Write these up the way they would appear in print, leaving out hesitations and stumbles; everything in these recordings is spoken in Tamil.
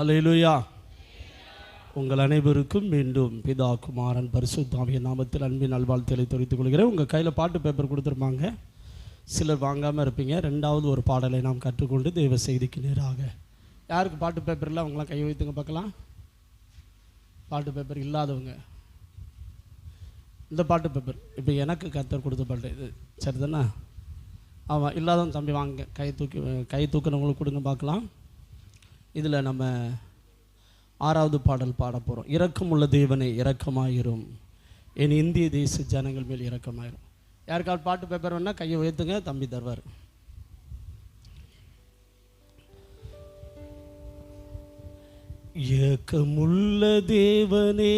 அல்லேலூயா. உங்கள் அனைவருக்கும் மீண்டும் பிதா குமாரன் பரிசுத்த ஆவியின் நாமத்தில் அன்பின் நல்வாழ்த்துக்களை தெரிவித்துக் கொள்கிறேன். உங்கள் கையில் பாட்டு பேப்பர் கொடுத்துருப்பாங்க, சிலர் வாங்காமல் இருப்பீங்க. ரெண்டாவது ஒரு பாடலை நாம் கற்றுக்கொண்டு தெய்வ செய்திக்கு நேராக. யாருக்கு பாட்டு பேப்பர் இல்லை அவங்களாம் கை வைத்துங்க பார்க்கலாம். பாட்டு பேப்பர் இல்லாதவங்க இந்த பாட்டு பேப்பர் இப்போ எனக்கு கர்த்தர் கொடுத்த பாட்டு இது சரிதானே? ஆமாம், இல்லாதவங்க தம்பி வாங்க, கை தூக்கினவங்களுக்கு கொடுங்க பார்க்கலாம். இதில் நம்ம 6வது பாடல் பாட போகிறோம். இரக்கமுள்ள தேவனே இரக்கமாயிரும், என் இந்திய தேச ஜனங்கள் மேல் இரக்கமாயிரும். யாருக்காவது பாட்டு பேப்பர் வேணால் கையை உயர்த்துங்க, தம்பி தருவார். இரக்கமுள்ள தேவனே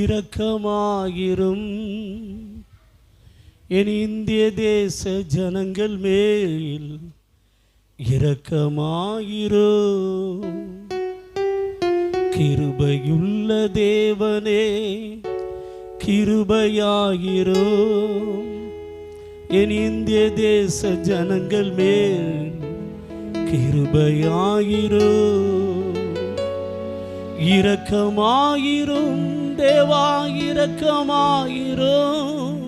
இரக்கமாயிரும், என் இந்திய தேச ஜனங்கள் மேல் இரக்கமாயிரும். கிருபையுள்ள தேவனே கிருபையாயிரும், என் இந்திய தேச ஜனங்கள் மேல் கிருபையாயிரும். இரக்கமாயிரும் தேவா இரக்கமாயிரும்,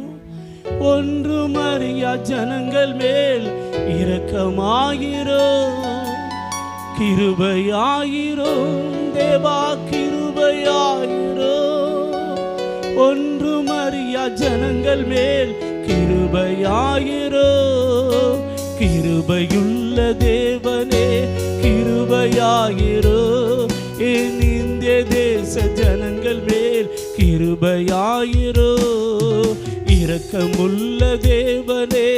ஒன்றும் அறியா ஜனங்கள் மேல் இரக்கமாயிரும். கிருபையாயிரும் தேவா கிருபையாயிரும், ஒன்றும் அறியா ஜனங்கள் மேல் கிருபையாயிரும். கிருபையுள்ள தேவனே கிருபையாயிரும், என் இந்திய தேச ஜனங்கள் மேல் கிருபையாயிரும். இரக்கமுள்ள தேவனே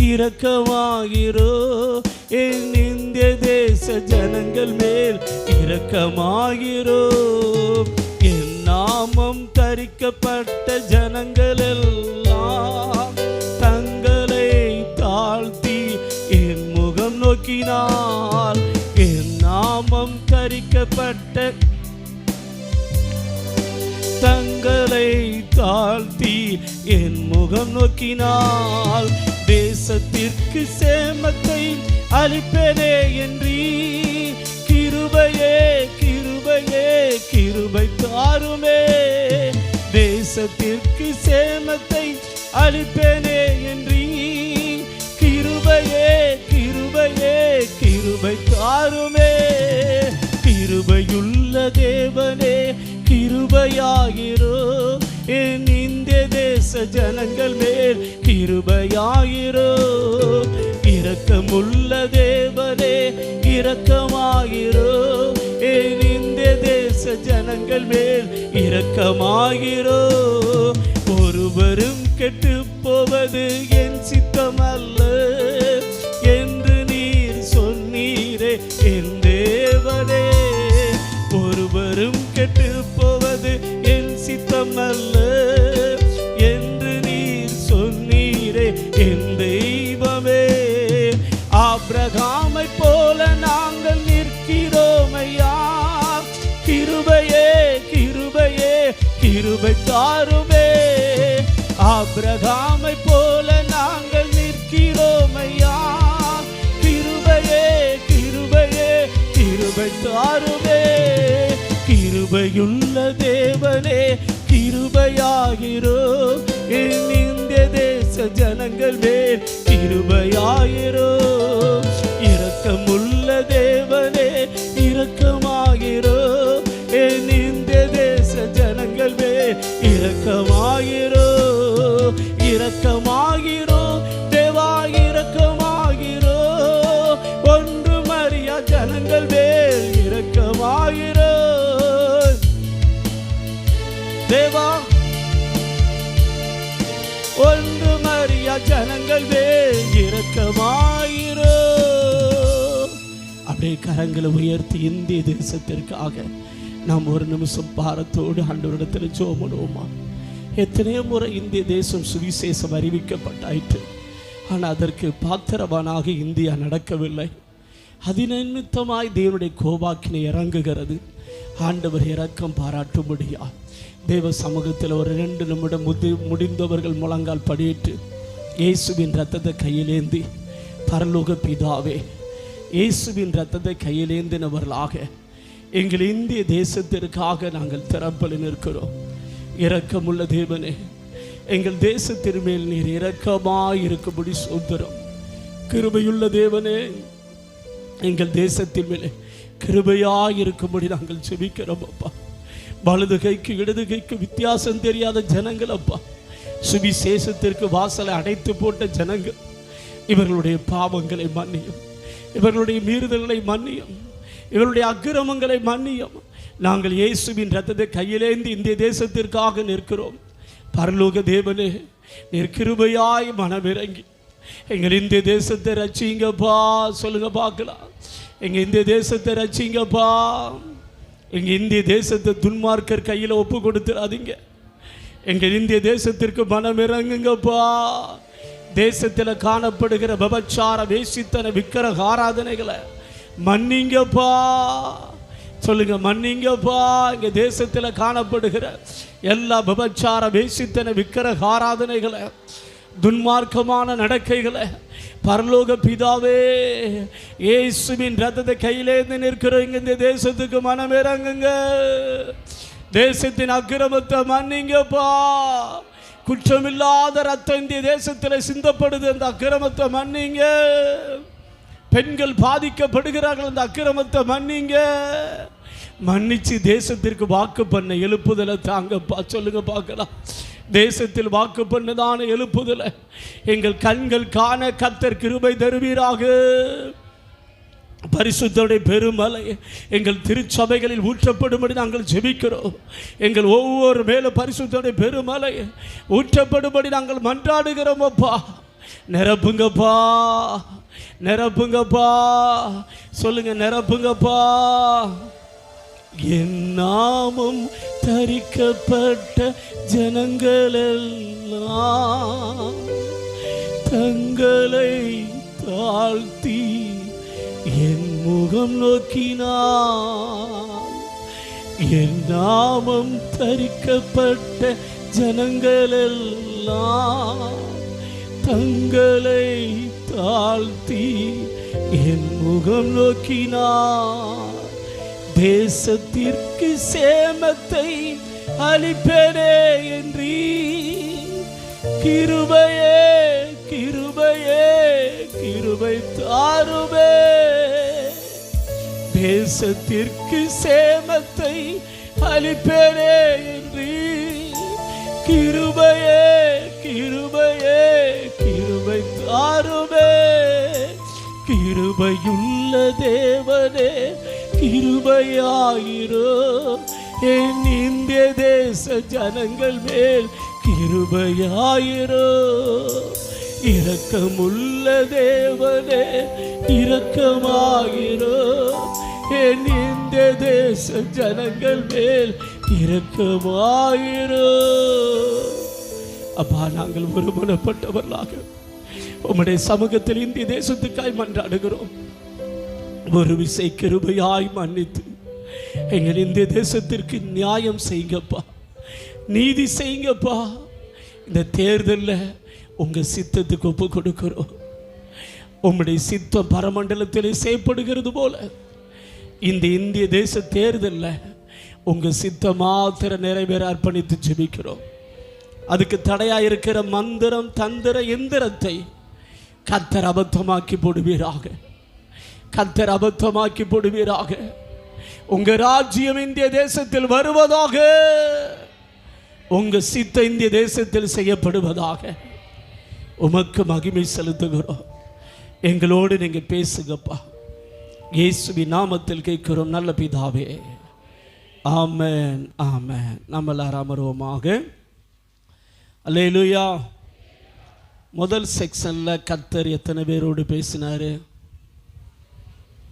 இரக்கமாயிரும், என் இந்திய தேச ஜனங்கள் மேல் இரக்கமாயிரும். என் நாமம் தரிக்கப்பட்ட ஜனங்கள் எல்லாம் தங்களை தாழ்த்தி என் முகம் நோக்கினார். என் நாமம் தரிக்கப்பட்ட தங்களை தாழ்த்தி என் முகம் நோக்கினால் தேசத்திற்கு சேமத்தை அளிப்பேனே என்றீ. கிருபையே கிருபையே கிருபை தாருமே, தேசத்திற்கு சேமத்தை அளிப்பேனே என்றீ. கிருபையே கிருபையே கிருபை தாருமே. கிருபையுள்ள தேவனே கிருபையாயிரும், என் இந்திய தேச ஜனங்கள் மேல் கிருபையாயிரும். இரக்கமுள்ள தேவனே இரக்கமாயிரும், என் இந்திய தேச ஜனங்கள் மேல் இரக்கமாயிரும். ஒருவரும் கெட்டு போவது என் சித்தமல்ல என்று நீர் சொன்னீரே என் தேவனே. ஒருவரும் கெட்டு போவது என் சித்தமல்ல என்று நீர் சொன்னீரே என் தெய்வமே. ஆபிரகாமை போல நாங்கள் நிற்கிறோம் ஐயா. கிருபையே கிருபையே கிருபை தாருமே. ஆபிரகாமை போல நாங்கள் நிற்கிறோம் ஐயா. கிருபையே கிருபையே கிருபை தாருமே. கிருபையுள்ள தேவனே கிருபையாயிரும், என் இந்திய தேச ஜனங்கள் மேல் கிருபையாயிரும். இரக்கமுள்ள தேவனே இரக்கமாயிரும், என் இந்திய தேச ஜனங்கள் மேல் இரக்கமாயிரும். இரக்கமாயிரும் தேவா இரக்கமாயிரும், ஒன்றும் அறியா ஜனங்கள் மேல் இரக்கமாயிரும். தேவா ஒன்றும் அறியா ஜனங்கள் மேல் இரக்கமாயிரும். அப்படியே கரங்களை உயர்த்தி இந்திய தேசத்திற்காக நாம் ஒரு நிமிஷம் பாரத்தோடு ஆண்டவரிடத்தில் ஜெபம் பண்ணுவோமா? எத்தனையோ முறை இந்திய தேசம் சுவிசேஷம் அறிவிக்கப்பட்டாயிற்று, ஆனால் அதற்கு பாத்திரவானாக இந்தியா நடக்கவில்லை. அதிநிமித்தமாய் தேவனுடைய கோபாக்கினை இறங்குகிறது. ஆண்டவர் இரக்கம் பாராட்டும்படியா தேவ சமூகத்தில் ஒரு 2 நிமிடம் முடிந்தவர்கள் முழங்கால் படியிட்டு இயேசுவின் இரத்தத்தை கையிலேந்தி, பரலோக பிதாவே இயேசுவின் இரத்தத்தை கையிலேந்தினவர்களாக எங்கள் இந்திய தேசத்திற்காக நாங்கள் திறப்பல் நிற்கிறோம். இரக்கமுள்ள தேவனே, எங்கள் தேசத்தின் மேல் நீர் இரக்கமாய் இருக்கும்படி சோதரம். கிருபையுள்ள தேவனே, எங்கள் தேசத்தின் மேலே கிருபையாய் இருக்கும்படி நாங்கள் ஜெபிக்கிறோம் அப்பா. வலது கைக்கு இடது கைக்கு வித்தியாசம் தெரியாத ஜனங்கள் அப்பா, சுவிசேஷத்திற்கு வாசலை அடைத்து போட்ட ஜனங்கள், இவர்களுடைய பாவங்களை மன்னியும், இவர்களுடைய மீறுதல்களை மன்னியும், இவருடைய அக்கிரமங்களை மன்னியும். நாங்கள் இயேசுவின் இரத்தத்தை கையிலேந்தி இந்திய தேசத்திற்காக நிற்கிறோம். பரலோக தேவனே, நீர் கிருபையாய் மனமிறங்கி எங்கள் இந்திய தேசத்தை ரட்சிங்கப்பா. சொல்லுங்க பார்க்கலாம். எங்கள் இந்திய தேசத்தை ரட்சிங்கப்பா. எங்கள் இந்திய தேசத்தை துன்மார்க்கர் கையில் ஒப்பு கொடுத்துடாதீங்க. எங்கள் இந்திய தேசத்திற்கு மனமிறங்குங்கப்பா. தேசத்தில் காணப்படுகிற விபச்சார, வேசித்தன, விக்கிரக ஆராதனைகளை மன்னிங்கப்பா. சொல்லுங்க, மன்னிங்கப்பா. எங்கள் தேசத்தில் காணப்படுகிற எல்லா விபச்சார, வேசித்தன, விக்கிரக ஆராதனைகளை, துன்மார்க்கமான நடக்கைகளை பரலோக பிதாவே, இயேசுவின் இரத்தத்தை கையிலேந்து நிற்கிறோம். இந்த தேசத்துக்கு மனமிறங்குங்க. தேசத்தின் அக்கிரமத்தை மன்னிங்கப்பா. குற்றமில்லாத ரத்தம் இந்திய தேசத்தில் சிந்தப்படுது, அந்த அக்கிரமத்தை மன்னிங்க. பெண்கள் பாதிக்கப்படுகிறார்கள், அந்த அக்கிரமத்தை மன்னிங்க. மன்னிச்சு தேசத்திற்கு வாக்கு பண்ண எழுப்புதலை தாங்கப்பா. சொல்லுங்க பார்க்கலாம். தேசத்தில் வாக்கு பண்ணதான எழுப்புதலை எங்கள் கண்கள் காண கர்த்தர் கிருபை தருவீராக. பரிசுத்தருடைய பெருமலை எங்கள் திருச்சபைகளில் ஊற்றப்படும்படி நாங்கள் ஜெபிக்கிறோம். எங்கள் ஒவ்வொரு மேலும் பரிசுத்தருடைய பெருமலை ஊற்றப்படும்படி நாங்கள் மன்றாடுகிறோம் அப்பா. நிரப்புங்கப்பா, நிரப்புங்கப்பா. சொல்லுங்க, நிரப்புங்கப்பா. என் நாமம் தரிக்கப்பட்ட ஜனங்களெல்லாம் தங்களை தாழ்த்தி என் முகம் நோக்கினார். என் நாமம் தரிக்கப்பட்ட ஜனங்களெல்லாம் தங்களை தாழ்த்தி என் முகம் நோக்கினார். தேசத்திற்கு சேமத்தை அளிப்பேனே என்று கிருபையே, கிருபையே, கிருபை தாருமே. தேசத்திற்கு சேமத்தை அளிப்பேனே என்று கிருபையே, கிருபையே, கிருபை தாருமே. கிருபையுள்ள தேவனே, கிருபையாயிரோ. என் இந்திய தேச ஜனங்கள் மேல் கிருபையாயிரோ. இரக்கமுள்ள தேவனே, இரக்கமாயிரோ. என் இந்திய தேச ஜனங்கள் மேல் இரக்கமாயிரோ. அப்பா, நாங்கள் ஒருமனப்பட்டவர்களாக உம்முடைய சமூகத்தில் இந்திய தேசத்துக்காய் மன்றாடுகிறோம். ஒரு விசை கிருபையாய் மன்னித்து எங்கள் இந்திய தேசத்திற்கு நியாயம் செய்யுங்கப்பா, நீதி செய்யுங்கப்பா. இந்த தேர்தலில் உங்கள் சித்தத்துக்கு ஒப்பு கொடுக்கிறோம். உம்முடைய சித்தம் பரமண்டலத்திலே செய்யப்படுகிறது போல இந்த இந்திய தேச தேர்தலில் உங்கள் சித்தம் மாத்திர நிறைவேற அர்ப்பணித்து ஜெபிக்கிறோம். அதுக்கு தடையாக இருக்கிற மந்திரம், தந்திர, எந்திரத்தை கர்த்தர் அபத்தமாக்கி போடுவீராக. கர்த்தர் அபத்தமாக்கி போடுவீராக. உங்க ராஜ்யம் இந்திய தேசத்தில் வருவதாக. உங்க சித்த இந்திய தேசத்தில் செய்யப்படுவதாக. உமக்கு மகிமை செலுத்துகிறோம். எங்களோடு நீங்க பேசுங்கப்பா. இயேசுவின் நாமத்தில் கேட்கிறோம் நல்ல பிதாவே, ஆமென், ஆமென். நம்ம எல்லாரும் அமர்வோமாக. அல்லேலூயா. முதல் செக்ஷனில் கர்த்தர் எத்தனை பேரோடு பேசினார்?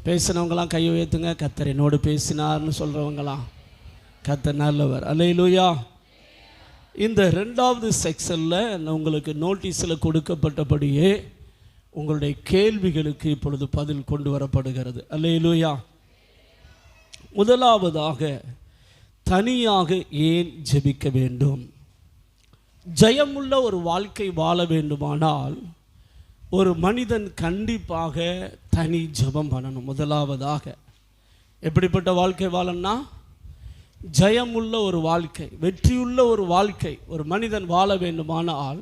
பேசினவங்களாம் கையை உயர்த்துங்க. கர்த்தர் என்னோடு பேசினார்னு சொல்கிறவங்களாம் கர்த்தர் நல்லவர். அல்லேலூயா. இந்த ரெண்டாவது செக்ஷனில் உங்களுக்கு நோட்டீஸில் கொடுக்கப்பட்டபடியே உங்களுடைய கேள்விகளுக்கு இப்பொழுது பதில் கொண்டு வரப்படுகிறது. அல்லேலூயா. முதலாவதாக, தனியாக ஏன் ஜெபிக்க வேண்டும்? ஜெயமுள்ள ஒரு வாழ்க்கை வாழ வேண்டுமானால் ஒரு மனிதன் கண்டிப்பாக தனி ஜெபம் பண்ணணும். முதலாவதாக எப்படிப்பட்ட வாழ்க்கை வாழணும்னா, ஜெயமுள்ள ஒரு வாழ்க்கை, வெற்றியுள்ள ஒரு வாழ்க்கை ஒரு மனிதன் வாழ வேண்டுமானால்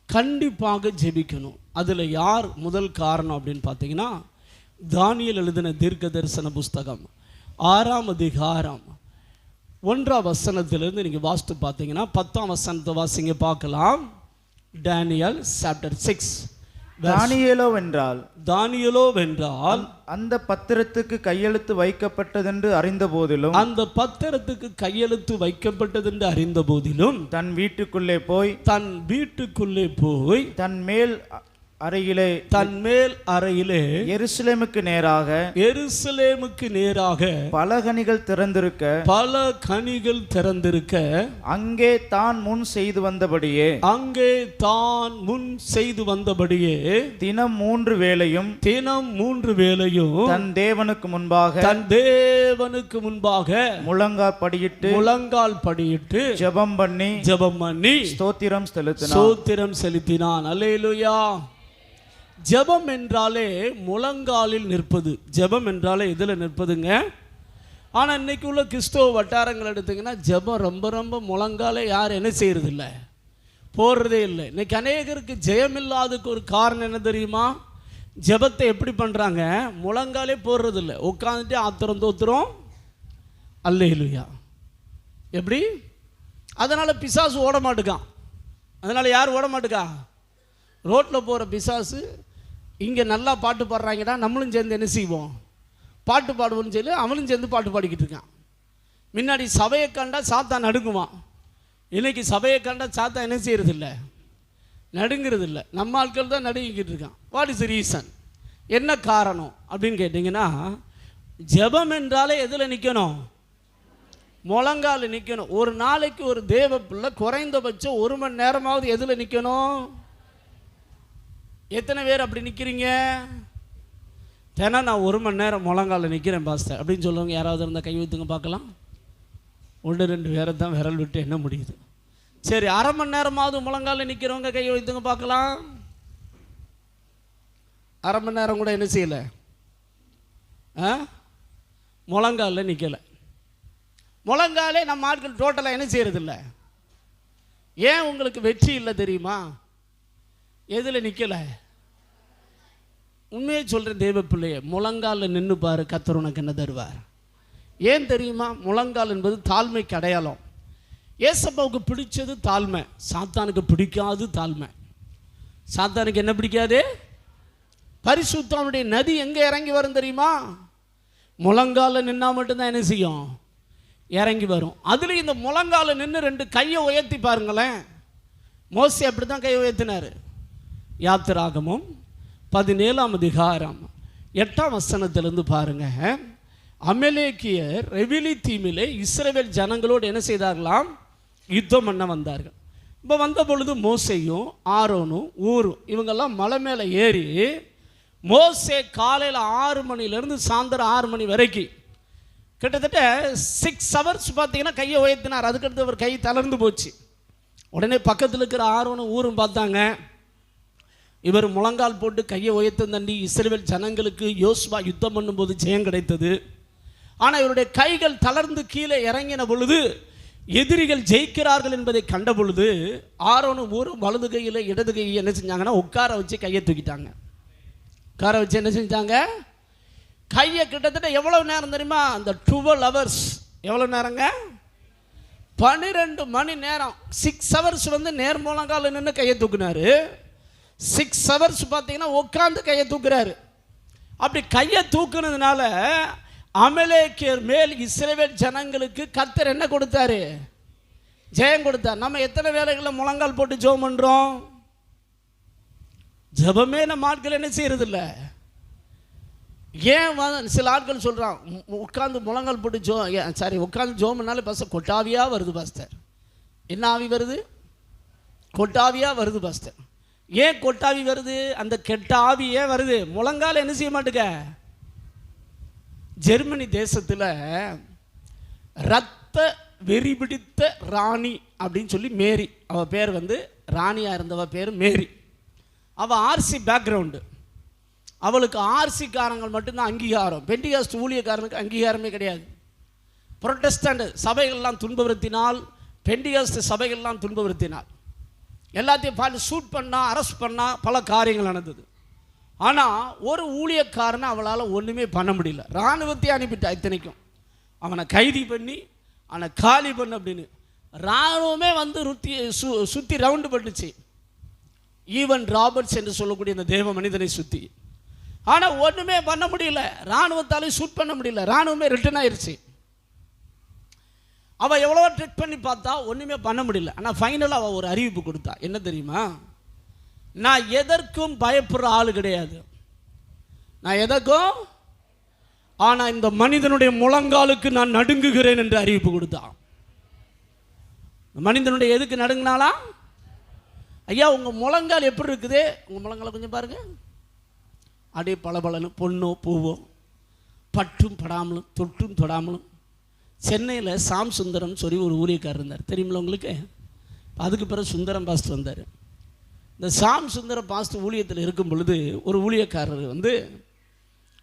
கண்டிப்பாக ஜெபிக்கணும். அதில் யார் முதல் காரணம் அப்படின்னு பார்த்தீங்கன்னா, தானியேல் எழுதின தீர்க்க தரிசன புஸ்தகம் 6ஆம் அதிகாரம் 1ஆம் வசனத்திலிருந்து நீங்கள் வாசித்து பார்த்தீங்கன்னா 10ஆம் வசனத்தை வாசிங்க பார்க்கலாம். Daniel chapter 6. தானியேலோ வென்றால் அந்த பத்திரத்துக்கு கையெழுத்து வைக்கப்பட்டதென்று அறிந்த போதிலும் தன் வீட்டுக்குள்ளே போய் தன் மேல் அறையிலே எருசலேமுக்கு நேராக பல கனிகள் திறந்திருக்க அங்கே தான் முன் செய்து வந்தபடியே தினம் மூன்று வேளையும் தன் தேவனுக்கு முன்பாக முழங்கால் படியிட்டு ஜெபம் பண்ணி ஸ்தோத்திரம் செலுத்தினான். அல்லேலூயா. ஜெபம் என்றாலே முழங்காலில் நிற்பது. ஜெபம் என்றாலே இதில் நிற்பதுங்க. ஆனால் இன்னைக்கு உள்ள கிறிஸ்தவ வட்டாரங்கள் எடுத்திங்கன்னா ஜெபம் ரொம்ப ரொம்ப முழங்காலே யார் என்ன செய்யறதில்லை, போடுறதே இல்லை. இன்னைக்கு அநேகருக்கு ஜெயம் இல்லாததுக்கு ஒரு காரணம் என்ன தெரியுமா? ஜெபத்தை எப்படி பண்ணுறாங்க? முழங்காலே போடுறதில்லை, உட்காந்துட்டு ஆத்திரம் தோத்துறோம் அல்லேலூயா. எப்படி? அதனால் பிசாசு ஓட மாட்டுக்கான். அதனால் யார் ஓட மாட்டுக்கா? ரோட்டில் போகிற பிசாசு இங்கே நல்லா பாட்டு பாடுறாங்கடா, நம்மளும் சேர்ந்து என்ன செய்வோம், பாட்டு பாடுவோம்னு சொல்லி அவனும் சேர்ந்து பாட்டு பாடிக்கிட்டு இருக்கான். முன்னாடி சபையை கண்டா சாத்தான் நடுங்குவான். இன்னைக்கு சபையை கண்டா சாத்தான் என்ன செய்யறதில்லை, நடுங்கிறது இல்லை. நம்ம ஆட்கள் தான் நடுங்கிக்கிட்டு இருக்கான். What is reason? என்ன காரணம் அப்படின்னு கேட்டிங்கன்னா, ஜெபம் என்றாலே எதில் நிற்கணும்? முழங்கால் நிற்கணும். ஒரு நாளைக்கு ஒரு தேவ பிள்ளை குறைந்தபட்சம் 1 மணி நேரமாவது எதில் நிற்கணும்? எத்தனை பேர் அப்படி நிற்கிறீங்க? தினம் நான் 1 மணி நேரம் முழங்காலில் நிற்கிறேன் பாஸ்டர் அப்படின்னு சொல்லுவாங்க. யாராவது இருந்தால் கை வைத்துங்க பார்க்கலாம். 1-2 பேரை தான் விரல் விட்டு என்ன முடியுது. சரி, அரை மணி நேரமாவது முழங்காலில் நிற்கிறவங்க கை வைத்துங்க பார்க்கலாம். அரை மணி நேரம் கூட என்ன செய்யலை, முழங்காலில் நிற்கலை. முழங்காலே நம்ம ஆட்கள் டோட்டலாக என்ன செய்யறதில்ல. ஏன் உங்களுக்கு வெற்றி இல்லை தெரியுமா? எதில் நிற்கலை? உண்மையை சொல்கிறேன் தேவ பிள்ளைய, முழங்காலில் நின்று பாரு, கர்த்தர் உனக்கு என்ன தருவார். ஏன் தெரியுமா? முழங்கால் என்பது தாழ்மைக்கு அடையாளம். ஏசப்பாவுக்கு பிடிச்சது தாழ்மை, சாத்தானுக்கு பிடிக்காது தாழ்மை. சாத்தானுக்கு என்ன பிடிக்காது? பரிசுத்தனுடைய நதி எங்கே இறங்கி வரும் தெரியுமா? முழங்காலில் நின்னா மட்டும்தான் என்ன செய்யும், இறங்கி வரும். அதுல இந்த முழங்கால நின்று 2 கையை உயர்த்தி பாருங்களேன். மோசே அப்படி தான் கையை உயர்த்தினார். யாத்திராகமும் 17ஆம் அதிகாரம் 8ஆம் வசனத்திலிருந்து பாருங்க. அமலேக்கியர் ரெவிலி தீமிலே இஸ்ரவேல் ஜனங்களோடு என்ன செய்தார்களாம், யுத்தம் பண்ண வந்தார்கள். இப்போ வந்த பொழுது மோசேயும் ஆரோனும் ஊரும் இவங்கெல்லாம் மலை மேலே ஏறி, மோசே காலையில் 6 மணிலேருந்து சாயந்தரம் 6 மணி வரைக்கும் கிட்டத்தட்ட 6 hours பார்த்தீங்கன்னா கையை உயர்த்தினார். அதுக்கடுத்து அவர் கை தளர்ந்து போச்சு. உடனே பக்கத்தில் இருக்கிற ஆரோனும் ஊரும் பார்த்தாங்க, இவர் முழங்கால் போட்டு கையை உயர்த்த தண்டி இஸ்ரவேல் ஜனங்களுக்கு யோசுவா யுத்தம் பண்ணும்போது ஜெயம் கிடைத்தது. ஆனால் இவருடைய கைகள் தளர்ந்து கீழே இறங்கின பொழுது எதிரிகள் ஜெயிக்கிறார்கள் என்பதை கண்ட பொழுது ஆரோனும் ஊரும் வலது கையில் இடது கையை என்ன செஞ்சாங்கன்னா உட்கார வச்சு கையை தூக்கிட்டாங்க. உட்கார வச்சு என்ன செஞ்சாங்க, கையை கிட்டத்தட்ட எவ்வளவு நேரம் தெரியுமா? அந்த 12 hours. எவ்வளோ நேரங்க? 12 மணி நேரம். 6 hours வந்து நேர் முழங்கால நின்று கையை தூக்குனாரு. 6 hours பார்த்தீங்கன்னா உட்காந்து கையை தூக்குறாரு. அப்படி கையை தூக்குனதுனால அமலேக்கியர் மேல் இஸ்ரவேல் ஜனங்களுக்கு கர்த்தர் என்ன கொடுத்தாரு? ஜெயம் கொடுத்தார். நம்ம எத்தனை வேளைகளில் முழங்கால் போட்டு ஜெபம் பண்ணுறோம்? ஜெபமே நம்ம ஆட்கள் என்ன செய்யறதில்ல. ஏன் சில ஆட்கள் சொல்கிறான், உட்காந்து முழங்கால் போட்டு உட்காந்து ஜோம்னாலே பாஸ்டர் கொட்டாவியாக வருது பாஸ்டர். என்ன ஆவி வருது? கொட்டாவியாக வருது பாஸ்டர். ஏன் கொட்டாவி வருது? அந்த கெட்ட ஆவி ஏன் வருது? முழங்கால் என்ன செய்ய மாட்டுக்க. ஜெர்மனி தேசத்தில் ரத்த வெறி பிடித்த ராணி அப்படின்னு சொல்லி மேரி, அவள் பேர் வந்து ராணியாக இருந்தவ பேர் மேரி. அவள் ஆர்சி பேக்ரவுண்டு, அவளுக்கு ஆர்சிக்காரங்கள் மட்டும்தான் அங்கீகாரம். பெண்டிகாஸ்ட் ஊழியக்காரனுக்கு அங்கீகாரமே கிடையாது. புரொட்டஸ்டன்ட் சபைகள்லாம் துன்புறுத்தினால், பெண்டிகாஸ்ட் சபைகள்லாம் துன்புறுத்தினால், எல்லாத்தையும் பார்த்து ஷூட் பண்ணால், அரெஸ்ட் பண்ணால், பல காரியங்கள் நடந்தது. ஆனால் ஒரு ஊழியக்காரனை அவளால் ஒன்றுமே பண்ண முடியல. இராணுவத்தை அனுப்பிட்டா. இத்தனைக்கும் அவனை கைதி பண்ணி அவனை காலி பண்ண அப்படின்னு இராணுவமே வந்து சுற்றி ரவுண்டு பண்ணுச்சு. ஈவன் ராபர்ட்ஸ் என்று சொல்லக்கூடிய இந்த தேவ மனிதனை சுற்றி. ஆனால் ஒன்றுமே பண்ண முடியல. இராணுவத்தாலையும் ஷூட் பண்ண முடியல. இராணுவமே ரிட்டர்ன் ஆயிடுச்சு. அவள் எவ்வளோ ட்ரெக் பண்ணி பார்த்தா ஒன்றுமே பண்ண முடியல. ஆனால் ஃபைனலாக அவள் ஒரு அறிவிப்பு கொடுத்தா. என்ன தெரியுமா? நான் எதற்கும் பயப்படுற ஆள் கிடையாது, நான் எதற்கும், ஆனால் இந்த மனிதனுடைய முழங்காலுக்கு நான் நடுங்குகிறேன் என்று அறிவிப்பு கொடுத்தான். மனிதனுடைய எதுக்கு நடுங்கினாலா? ஐயா உங்கள் முழங்கால் எப்படி இருக்குது? உங்கள் முழங்கால கொஞ்சம் பாருங்க. அப்படியே பளபளன்னு பொண்ணோ பூவோ, பட்டும் படாமலும் தொட்டும் தொடாமலும். சென்னையில் சாம் சுந்தரம் சொல்லி ஒரு ஊழியக்காரர் இருந்தார், தெரியுமில்ல உங்களுக்கு? அதுக்கு பிறகு சுந்தரம் பாஸ்டர் வந்தார். இந்த சாம் சுந்தரம் பாஸ்டர் ஊழியத்தில் இருக்கும் பொழுது ஒரு ஊழியக்காரர் வந்து,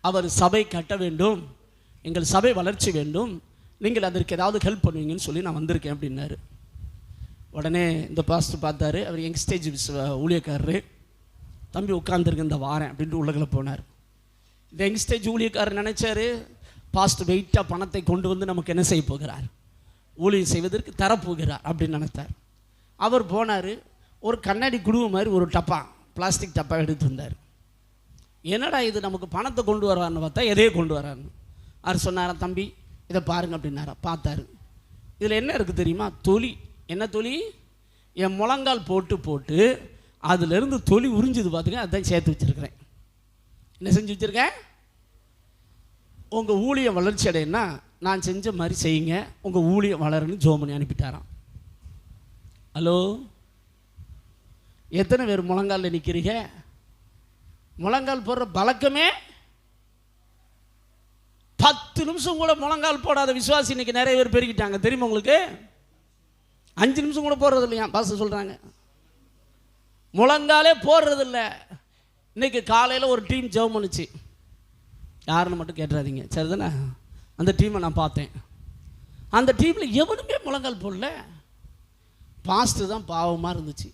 அவர் சபை கட்ட வேண்டும், எங்கள் சபை வளர்ச்சி வேண்டும், நீங்கள் அதற்கு ஏதாவது ஹெல்ப் பண்ணுவீங்கன்னு சொல்லி நான் வந்திருக்கேன் அப்படின்னாரு. உடனே இந்த பாஸ்டர் பார்த்தாரு. அவர் யங்ஸ்டேஜ் ஊழியக்காரரு. தம்பி உட்காந்துருக்கு, இந்த வாரேன் அப்படின்ட்டு உள்ளகில் போனார். இந்த யங்ஸ்டேஜ் ஊழியக்காரர் நினைச்சாரு, பாஸ்டர் வெயிட்டாக பணத்தை கொண்டு வந்து நமக்கு என்ன செய்ய போகிறார், ஊழியம் செய்வதற்கு தரப்போகிறார் அப்படின்னு நினைத்தார். அவர் போனார். ஒரு கண்ணாடி குடுவை மாதிரி ஒரு டப்பா, பிளாஸ்டிக் டப்பா எடுத்து வந்தார். என்னடா இது, நமக்கு பணத்தை கொண்டு வருவார்னு பார்த்தா எதையே கொண்டு வரான்னு. அவர் சொன்னாரா, தம்பி இதை பாருங்க அப்படின்னாரா. பார்த்தாரு. இதில் என்ன இருக்குது தெரியுமா? தொலி. என்ன தொலி? என் முழங்கால் போட்டு போட்டு அதிலிருந்து தொலி உறிஞ்சுது பார்த்துங்க, அதுதான் சேர்த்து வச்சுருக்கிறேன். என்ன செஞ்சு வச்சுருக்கேன்? உங்கள் ஊழியம் வளர்ச்சி அடையினா நான் செஞ்ச மாதிரி செய்யுங்க, உங்கள் ஊழியம் வளருன்னு ஜோம் பண்ணி அனுப்பிட்டாராம். ஹலோ, எத்தனை பேர் முழங்காலில் நிற்கிறீங்க? முழங்கால் போடுற பழக்கமே 10 நிமிஷம் கூட முழங்கால் போடாத விசுவாசி இன்னைக்கு நிறைய பேர் பெருகிட்டாங்க, தெரியுமா உங்களுக்கு? 5 நிமிஷம் கூட போடுறது இல்லையா பாஸ்டர் சொல்கிறாங்க. முழங்காலே போடுறது இல்லை. இன்னைக்கு காலையில் ஒரு டீம் ஜெபம் பண்ணுச்சு. யாருன்னு மட்டும் கேட்டுறாதீங்க, சரிதானே? அந்த டீமை நான் பார்த்தேன். அந்த டீமில் எவனுமே முழங்கால் போடல. பாஸ்டர் தான் பாவமாக இருந்துச்சு.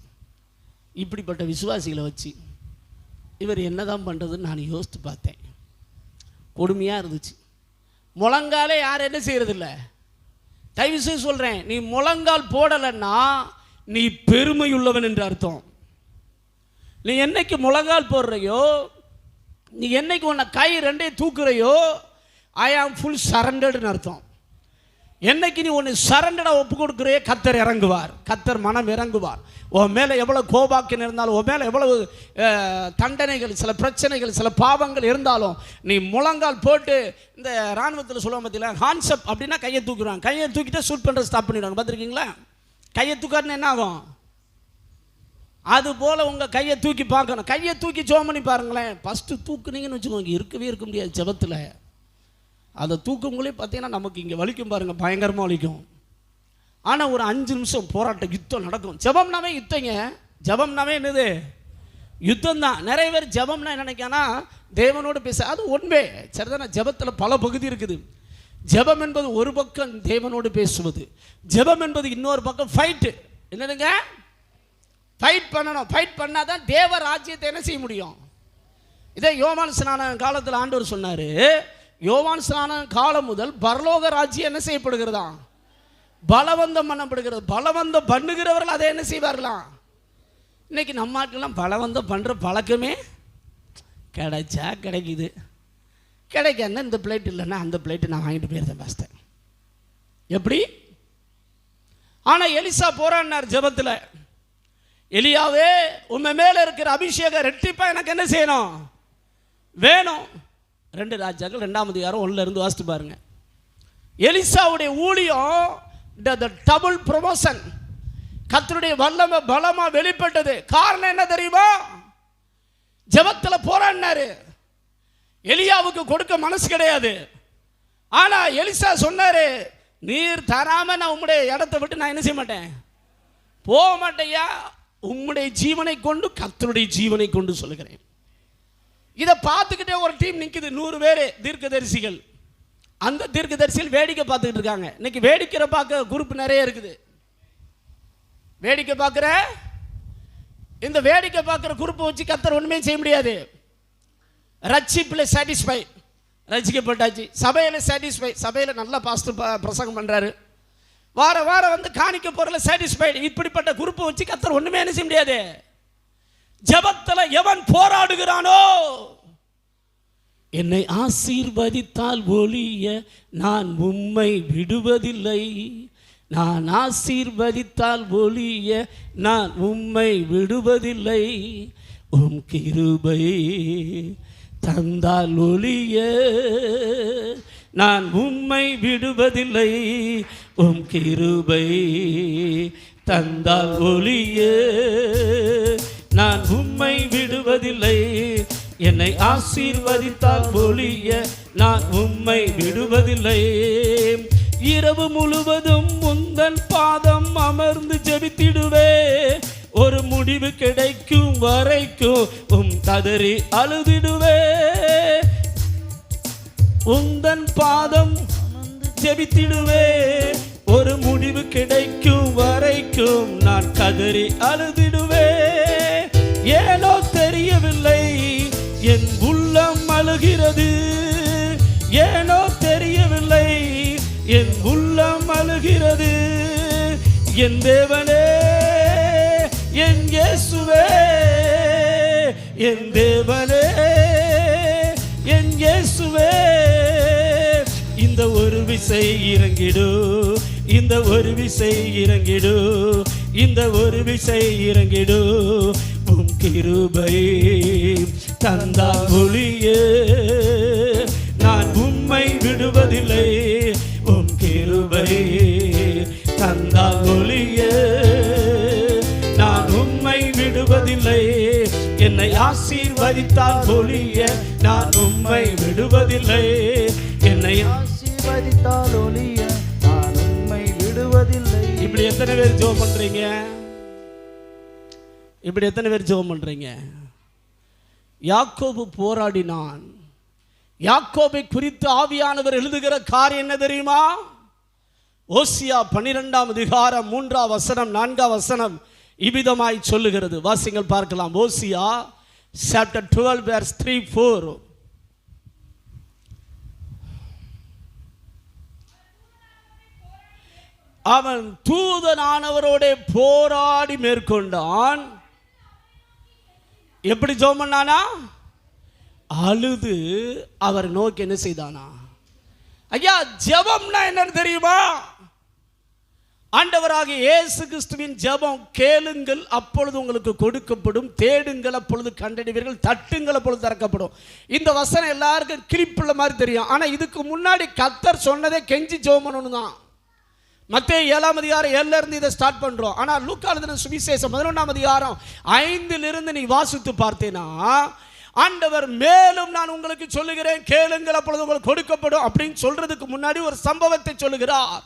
இப்படிப்பட்ட விசுவாசிகளை வச்சு இவர் என்ன தான் பண்ணுறதுன்னு நான் யோசித்து பார்த்தேன். கொடுமையாக இருந்துச்சு. முழங்காலே யார் என்ன செய்கிறதில்ல. தயவு செய்து சொல்கிறேன், நீ முழங்கால் போடலைன்னா நீ பெருமையுள்ளவன் என்று அர்த்தம். நீ என்னைக்கு முழங்கால் போடுறையோ, நீ என்னைக்கு உன்னை கை ரெண்டையும் தூக்குறையோ, ஐ ஆம் ஃபுல் சரண்டர்டுன்னு அர்த்தம். என்னைக்கு நீ ஒன்று சரண்டராக ஒப்பு கொடுக்குறையோ, கர்த்தர் இறங்குவார், கர்த்தர் மனம் இறங்குவார். உன் மேலே எவ்வளோ கோபாக்கியம் இருந்தாலும், உன் மேலே எவ்வளவு தண்டனைகள், சில பிரச்சனைகள், சில பாவங்கள் இருந்தாலும், நீ முழங்கால் போட்டு, இந்த இராணுவத்தில் சொல்லுவாங்க பார்த்தீங்களா, ஹான்சப் அப்படின்னா கையை தூக்குறாங்க. கையை தூக்கிட்டே ஷூட் பண்ணுறது ஸ்டாப் பண்ணிடுவாங்க, பார்த்துருக்கீங்களா? கையை தூக்காருன்னு என்ன ஆகும்? அதுபோல் உங்கள் கையை தூக்கி பார்க்கணும். கையை தூக்கி ஜெபம் பண்ணி பாருங்களேன். ஃபஸ்ட்டு தூக்குனீங்கன்னு வச்சுக்கோங்க, இருக்கவே இருக்க முடியாது ஜெபத்தில். அதை தூக்குங்களே பார்த்தீங்கன்னா நமக்கு இங்கே வலிக்கும் பாருங்கள், பயங்கரமாக வலிக்கும். ஆனால் ஒரு 5 நிமிஷம் போராட்டம், யுத்தம் நடக்கும். ஜெபம்னாவே யுத்தங்க. ஜெபம்னாவே என்னது? யுத்தம் தான். நிறைய பேர் ஜெபம்னா என்ன நினைக்கானா, தேவனோடு பேச. அது உண்மை, சரிதானே? ஜெபத்தில் பல பகுதி இருக்குது. ஜெபம் என்பது ஒரு பக்கம் தேவனோடு பேசுவது, ஜெபம் என்பது இன்னொரு பக்கம் ஃபைட்டு. என்னதுங்க? ஃபைட் பண்ணணும். ஃபைட் பண்ணால் தான் தேவ ராஜ்யத்தை என்ன செய்ய முடியும். இதே யோவான் ஸ்நானன் காலத்தில் ஆண்டவர் சொன்னார், யோவான் ஸ்நானன் காலம் முதல் பரலோக ராஜ்யம் என்ன செய்யப்படுகிறதா? பலவந்தம் பண்ணப்படுகிறது. பலவந்தம் பண்ணுகிறவர்கள் அதை என்ன செய்வார்களாம்? இன்னைக்கு நம்ம ஆட்கள்லாம் பலவந்தம் பண்ணுற பழக்கமே கிடைச்சா கிடைக்குது, கிடைக்காதுன்னா இந்த பிளேட் இல்லைன்னா அந்த பிளேட்டு நான் வாங்கிட்டு போயிருந்தேன் பாஸ்டர். எப்படி? ஆனால் எலிசா போறான்னார் ஜெபத்தில், எலியாவே உண்மை மேலே இருக்கிற அபிஷேகம் ரெட்டிப்பாக எனக்கு என்ன செய்யணும்? வேணும். 2 ராஜாக்கள் 2ஆம் அதிகாரம் 1 வாசித்து பாருங்க. எலிசாவுடைய ஊழியம் டபுள் ப்ரமோஷன், கர்த்தருடைய வல்லமை பலமா வெளிப்பட்டது. காரணம் என்ன தெரியுமா? ஜெபத்தில் போராடினாரு. எலியாவுக்கு கொடுக்க மனசு கிடையாது. ஆனா எலிசா சொன்னாரு, நீர் தராம நான் உங்களுடைய இடத்தை விட்டு நான் என்ன செய்ய மாட்டேன், போக மாட்டேயா. உம்முடைய ஜீவனை கொண்டு கர்த்தருடைய ஜீவனை கொண்டு சொல்லுகிறேன். இதை பார்த்துக்கிட்டே ஒரு டீம் நிற்குது, 100 பேர் தீர்க்கதரிசிகள். அந்த தீர்க்கதரிசிகள் வேடிக்கை பார்த்துக்கிட்டு இருக்காங்க. இன்னைக்கு வேடிக்கை பார்க்க குரூப் நிறைய இருக்குது. வேடிக்கை பார்க்குற இந்த வேடிக்கை பார்க்குற குரூப்பை வச்சு கர்த்தர் ஒன்றுமே செய்ய முடியாது. ரட்சிப்பில் சாட்டிஸ்ஃபை, ரட்சிக்கப்பட்டாச்சு. சபையில் சாட்டிஸ்ஃபை, சபையில் நல்லா பாஸ்டர் பிரசங்கம் பண்ணுறாரு, வாரம் வந்து காணிக்க பொருளை சாட்டிஸ்ஃபைடு. இப்படிப்பட்ட குரூப்பை வச்சு கர்த்தர் ஒன்றுமே என்ன செய்ய முடியாது. ஜெபத்தில் எவன் போராடுகிறானோ, என்னை ஆசீர்வதித்தால் ஒழிய நான் உம்மை விடுவதில்லை, நான் ஆசீர்வதித்தால் ஒழிய நான் உம்மை விடுவதில்லை, உம் கிருபை தந்தால் ஒழிய நான் உம்மை விடுவதில்லை, உம் கிருபை தந்தால் ஒழிய நான் உம்மை விடுவதில்லை, என்னை ஆசீர்வதித்தால் ஒழிய நான் உம்மை விடுவதில்லை. இரவு முழுவதும் உந்தன் பாதம் அமர்ந்து ஜெபித்திடுவே, ஒரு முடிவு கிடைக்கும் வரைக்கும் கதறி அழுதிடுவே. உந்தன் பாதம் ஜெபித்திடுவே, ஒரு முடிவு கிடைக்கும் வரைக்கும் நான் கதறி அழுதிடுவே. ஏனோ தெரியவில்லை என் உள்ளம் அழுகிறது, ஏனோ தெரியவில்லை என் உள்ளம் அழுகிறது. என் தேவனே, என் இயேசுவே, என் தேவனே, என் இயேசுவே, இந்த ஒரு விசை இறங்கிடு, இந்த ஒரு விசை இறங்கிடு, இந்த ஒரு விசை இறங்கிடு, உம் கிருபை தந்தால் ஒழிய நான் உம்மை விடுவதில்லை, உம் கிருபை தந்தால் ஒழிய நான் உம்மை விடுவதில்லை, என்னை ஆசீர்வதித்தால் ஒழிய நான் உம்மை விடுவதில்லை, என்னை ஆசீர்வதித்தால் ஒழிய நான் உம்மை விடுவதில்லை. இப்படி எத்தனை பேர் ஜெபம் பண்றீங்க? இப்படி எத்தனை பேர் ஜெபம் பண்றீங்க? யாக்கோபு போராடினான். யாக்கோபை குறித்து ஆவியானவர் எழுதுகிற காரியம் என்ன தெரியுமா? ஓசியா 12ஆம் அதிகாரம் 3ஆம் வசனம் 4ஆம் வசனம் இவ்விதமாய் சொல்லுகிறது. வாசிங்கள் பார்க்கலாம். ஓசியா chapter 12 verse 3-4. அவன் தூதனானவரோட போராடி மேற்கொண்டான். எப்படி ஜெபம் பண்ணானா? அழுது அவர் நோக்கி என்ன செய்தானா? ஐயா, ஜெபம்னா என்னன்னு தெரியுமா? ஆண்டவராகிய இயேசு கிறிஸ்துவின் ஜெபம், கேளுங்கள் அப்பொழுது உங்களுக்கு கொடுக்கப்படும், தேடுங்கள் அப்பொழுது கண்டடைவீர்கள், தட்டுங்கள் அப்பொழுது திறக்கப்படும். இந்த வசனம் எல்லாருக்கும் கிளிப்புள்ள மாதிரி தெரியும். ஆனால் இதுக்கு முன்னாடி கர்த்தர் சொன்னதே கெஞ்சி ஜெபம் பண்ணணும் தான். மத்தேயு 7ஆம் அதிகாரம் 7ல இருந்து இதை ஸ்டார்ட் பண்றோம். ஆனால் லூக்கா எழுதின சுவிசேஷம் 11ஆம் அதிகாரம் 5லிருந்து நீ வாசித்து பார்த்தேனா, ஆண்டவர் மேலும் நான் உங்களுக்கு சொல்லுகிறேன், கேளுங்கள் அப்பொழுது உங்களுக்கு கொடுக்கப்படும் அப்படின்னு சொல்றதுக்கு முன்னாடி ஒரு சம்பவத்தை சொல்லுகிறார்.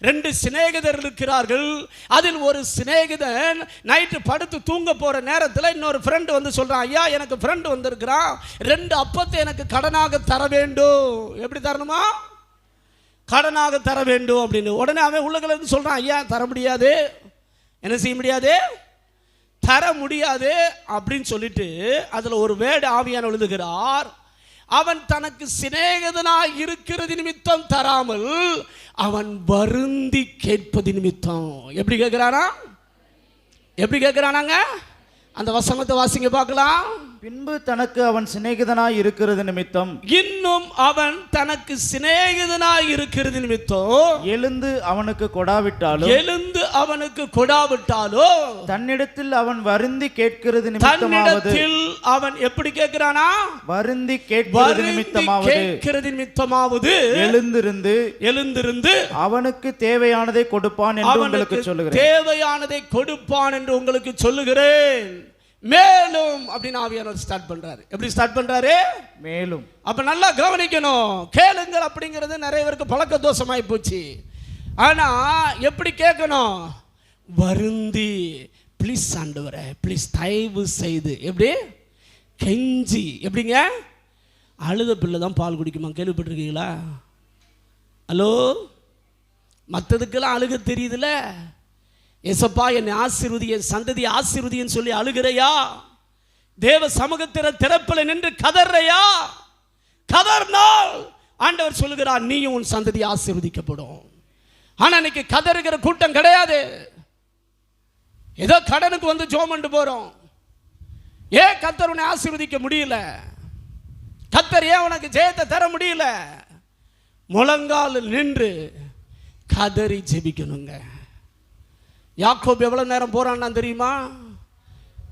2 சிநேகிதர் இருக்கிறார்கள். அதில் ஒரு சிநேகிதன் நைட்டு படுத்து தூங்க போற நேரத்தில் இன்னொரு ஃப்ரெண்டு வந்து சொல்றான், ஐயா எனக்கு ஃப்ரெண்டு வந்திருக்கிறான், 2 அப்பத்தை எனக்கு கடனாக தர வேண்டும். எப்படி தரணுமா? கடனாக தர வேண்டும் அப்படின்னு. உடனே அவன் உள்ளுக்குள்ள இருந்து சொல்றான், ஐயா தர முடியாது, என்ன செய்ய முடியாது, தர முடியாது அப்படின்னு சொல்லிட்டு அதுல ஒரு வேர்டு ஆவியானவர் எழுதுகிறார். அவன் தனக்கு சிநேகிதனாய் இருக்கிறது நிமித்தம் தராமல் அவன் வருந்தி கேட்பது நிமித்தம். எப்படி கேட்கிறானா? எப்படி கேட்கிறானாங்க? அந்த வசனத்தை வாசிங்க பார்க்கலாம். பின்பு தனக்கு அவன் சிநேகிதனாய் இருக்கிறது நிமித்தம், இன்னும் அவன் தனக்கு சிநேகிதனாய் இருக்கிறது நிமித்தம் எழுந்து அவனுக்கு கொடாவிட்டாலோ தன்னிடத்தில் அவன் வருந்தி கேட்கிறது நிமித்தமாவது, அவன் எப்படி கேட்கிறானா? வருந்தி கேட்கிறது நிமித்தமாவது எழுந்திருந்து அவனுக்கு தேவையானதை கொடுப்பான் என்று உங்களுக்கு சொல்லுகிறேன். தேவையானதை கொடுப்பான் என்று உங்களுக்கு சொல்லுகிறேன். மேலும் அப்படின்னு ஆவியானவர் ஸ்டார்ட் பண்றாரு. எப்படி ஸ்டார்ட் பண்றாரு? மேலும். அப்ப நல்லா கவனிக்கணும். கேளுங்கள் அப்படிங்கிறது நிறைய பேருக்கு பழக்க தோஷமாய் போச்சு. ஆனா எப்படி கேட்கணும்? வருந்தி ப்ளீஸ் ஆண்டவரே ப்ளீஸ் தயவு செய்து, எப்படி கெஞ்சி, எப்படிங்க அழுத பிள்ளை தான் பால் குடிக்குமா, கேள்விப்பட்டிருக்கீங்களா? ஹலோ, மற்றதுக்கெல்லாம் அழுக தெரியுதுல்ல, ஏசப்பா என்னை ஆசீர்வதி, என் சந்ததி ஆசீர்வதின்னு சொல்லி அழுகிறையா? தேவ சமூகத்தில திறப்பில் நின்று கதறையா? கதர்னால் ஆண்டவர் சொல்லுகிறார், நீயும் உன் சந்ததி ஆசீர்வதிக்கப்படும். ஆனா இன்னைக்கு கதறுகிற கூட்டம் கிடையாது. ஏதோ கடனுக்கு வந்து ஜெபம் பண்ணிட்டு போறோம். ஏன் கர்த்தர் உன்னை ஆசீர்வதிக்க முடியல? கர்த்தர் ஏன் உனக்கு ஜெயத்தை தர முடியல? முழங்கால் நின்று கதறி ஜெபிக்கணுங்க. யாக்கோபு எவ்வளவு நேரம் போறான்னா தெரியுமா?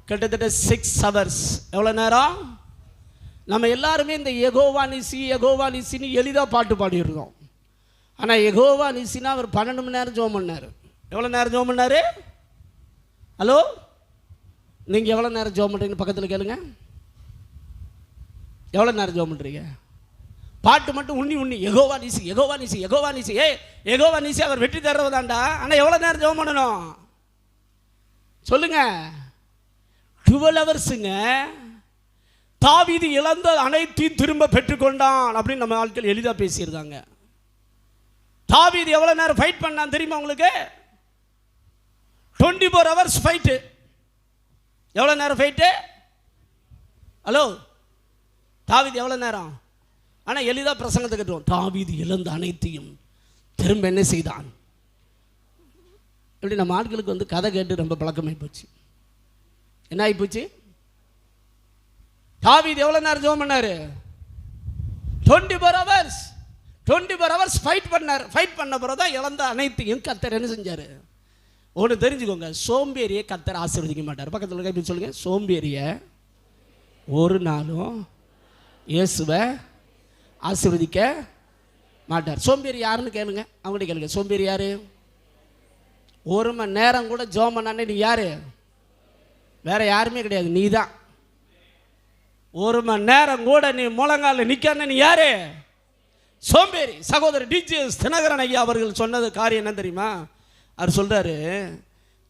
கிட்டத்தட்ட 6 hours. எவ்வளவு நேரம்? நம்ம எல்லாருமே இந்த யெகோவா நிசி யெகோவா நிசின்னு எளிதா பாட்டு பாடிடுறோம். ஆனால் யெகோவா நிசினா அவர் 12 மணி நேரம் ஜெபம் பண்ணார். எவ்வளோ நேரம் ஜெபம் பண்ணார்? ஹலோ, நீங்கள் எவ்வளோ நேரம் ஜெபம் பண்ணுறீங்கன்னு பக்கத்தில் கேளுங்க. எவ்வளோ நேரம் ஜெபம் பண்ணுறீங்க? பாட்டு மட்டும் உண்ணி யெகோவா நிசி யெகோவா நிசி யெகோவா நிசி. யெகோவா நிசி அவர் வெற்றி தர்றதாண்டா. ஆனால் எவ்வளோ நேரம் ஜெபம் பண்ணணும் சொல்லுங்க? 12 hours-ங்க. தாவீது இழந்த அனைத்தையும் திரும்ப பெற்றுக்கொண்டான் அப்படின்னு நம்ம ஆட்கள் எளிதாக பேசியிருக்காங்க. தாவீது எவ்வளோ நேரம் ஃபைட் பண்ணான் தெரியுமா உங்களுக்கு? 24 hours ஃபைட்டு. எவ்வளோ நேரம் ஃபைட்டு? ஹலோ, தாவீது எவ்வளோ நேரம்? ஆனால் எளிதாக பிரசங்கத்தை கட்டுவோம். தாவீது இழந்த அனைத்தையும் திரும்ப என்ன செய்தான்? இப்படி நம்ம ஆட்களுக்கு வந்து கதை கேட்டு ரொம்ப பழக்கமாகி போச்சு. என்ன ஆகி போச்சு? தாவீது எவ்வளோ நேரம் ஜெபம் பண்ணார்? 24 hours. 24 hours ஃபைட் பண்ணார். ஃபைட் பண்ண பிறகு தான் இழந்த அனைத்தையும் கர்த்தர் என்ன செஞ்சார்? ஒன்று தெரிஞ்சுக்கோங்க, சோம்பேறியை கர்த்தர் ஆசீர்வதிக்க மாட்டார். பக்கத்தில் கை சொல்லுங்க, சோம்பேறியை ஒரு நாளும் இயேசுவை ஆசீர்வதிக்க மாட்டார். சோம்பேறி யாருன்னு கேளுங்க, அவங்கள்ட்ட கேளுங்க. சோம்பேறி யாரு? 1 மணி நேரம் கூட ஜெபம் பண்ணானே நீ யாரு? வேற யாருமே கிடையாது, நீ தான். 1 மணி நேரம் கூட நீ முழங்கால நிற்கான நீ யாரு? சோம்பேறி. சகோதரர் டிஜிஎஸ் தினகரன் ஐயா அவர்கள் சொன்னது காரியம் என்ன தெரியுமா? அவர் சொல்றாரு,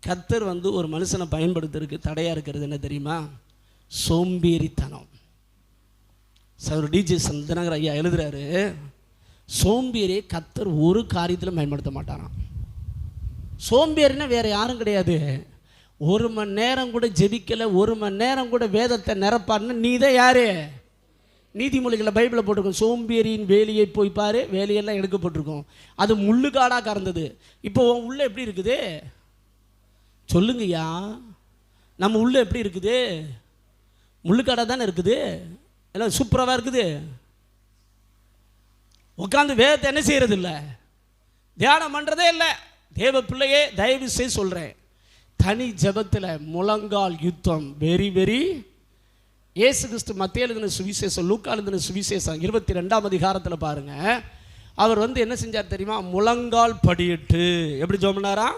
கர்த்தர் வந்து ஒரு மனுஷனை பயன்படுத்துறதுக்கு தடையா இருக்கிறது என்ன தெரியுமா? சோம்பேறித்தனம். சகோதரர் டிஜிஎஸ் தினகரன் ஐயா எழுதுறாரு, சோம்பேறியை கர்த்தர் ஒரு காரியத்திலும் பயன்படுத்த மாட்டாராம். சோம்பேறினா வேற யாரும் கிடையாது. 1 மணி நேரம் கூட ஜெபிக்கல, 1 மணி நேரம் கூட வேதத்தை நிரப்பாருன்னு நீ தான் யாரு? நீதிமொழிகளை பைபிளில் போட்டிருக்கோம். சோம்பேறியின் வேலியை போய் பாரு, வேலையெல்லாம் எடுக்கப்பட்டிருக்கும். அது முள்ளுக்காடாக கறந்தது. இப்போ உன் உள்ள எப்படி இருக்குது சொல்லுங்கய்யா? நம்ம உள்ள எப்படி இருக்குது? முள்ளுக்காடாக தானே இருக்குது. எல்லாம் சூப்பராக இருக்குது. உட்காந்து வேதத்தை என்ன செய்யறது இல்லை, தியானம் பண்ணுறதே இல்லை. தேவ பிள்ளையே, தயவு செய்து சொல்கிறேன், தனி ஜபத்தில் முழங்கால் யுத்தம் வெரி வெரி. இயேசு கிறிஸ்து மத்தேயு எழுதின சுவிசேஷம், லூக்கா எழுதின சுவிசேஷம் 22ஆம் அதிகாரத்தில் பாருங்க, அவர் வந்து என்ன செஞ்சார் தெரியுமா? முழங்கால் படியிட்டு எப்படி ஜெபம் பண்ணாரா?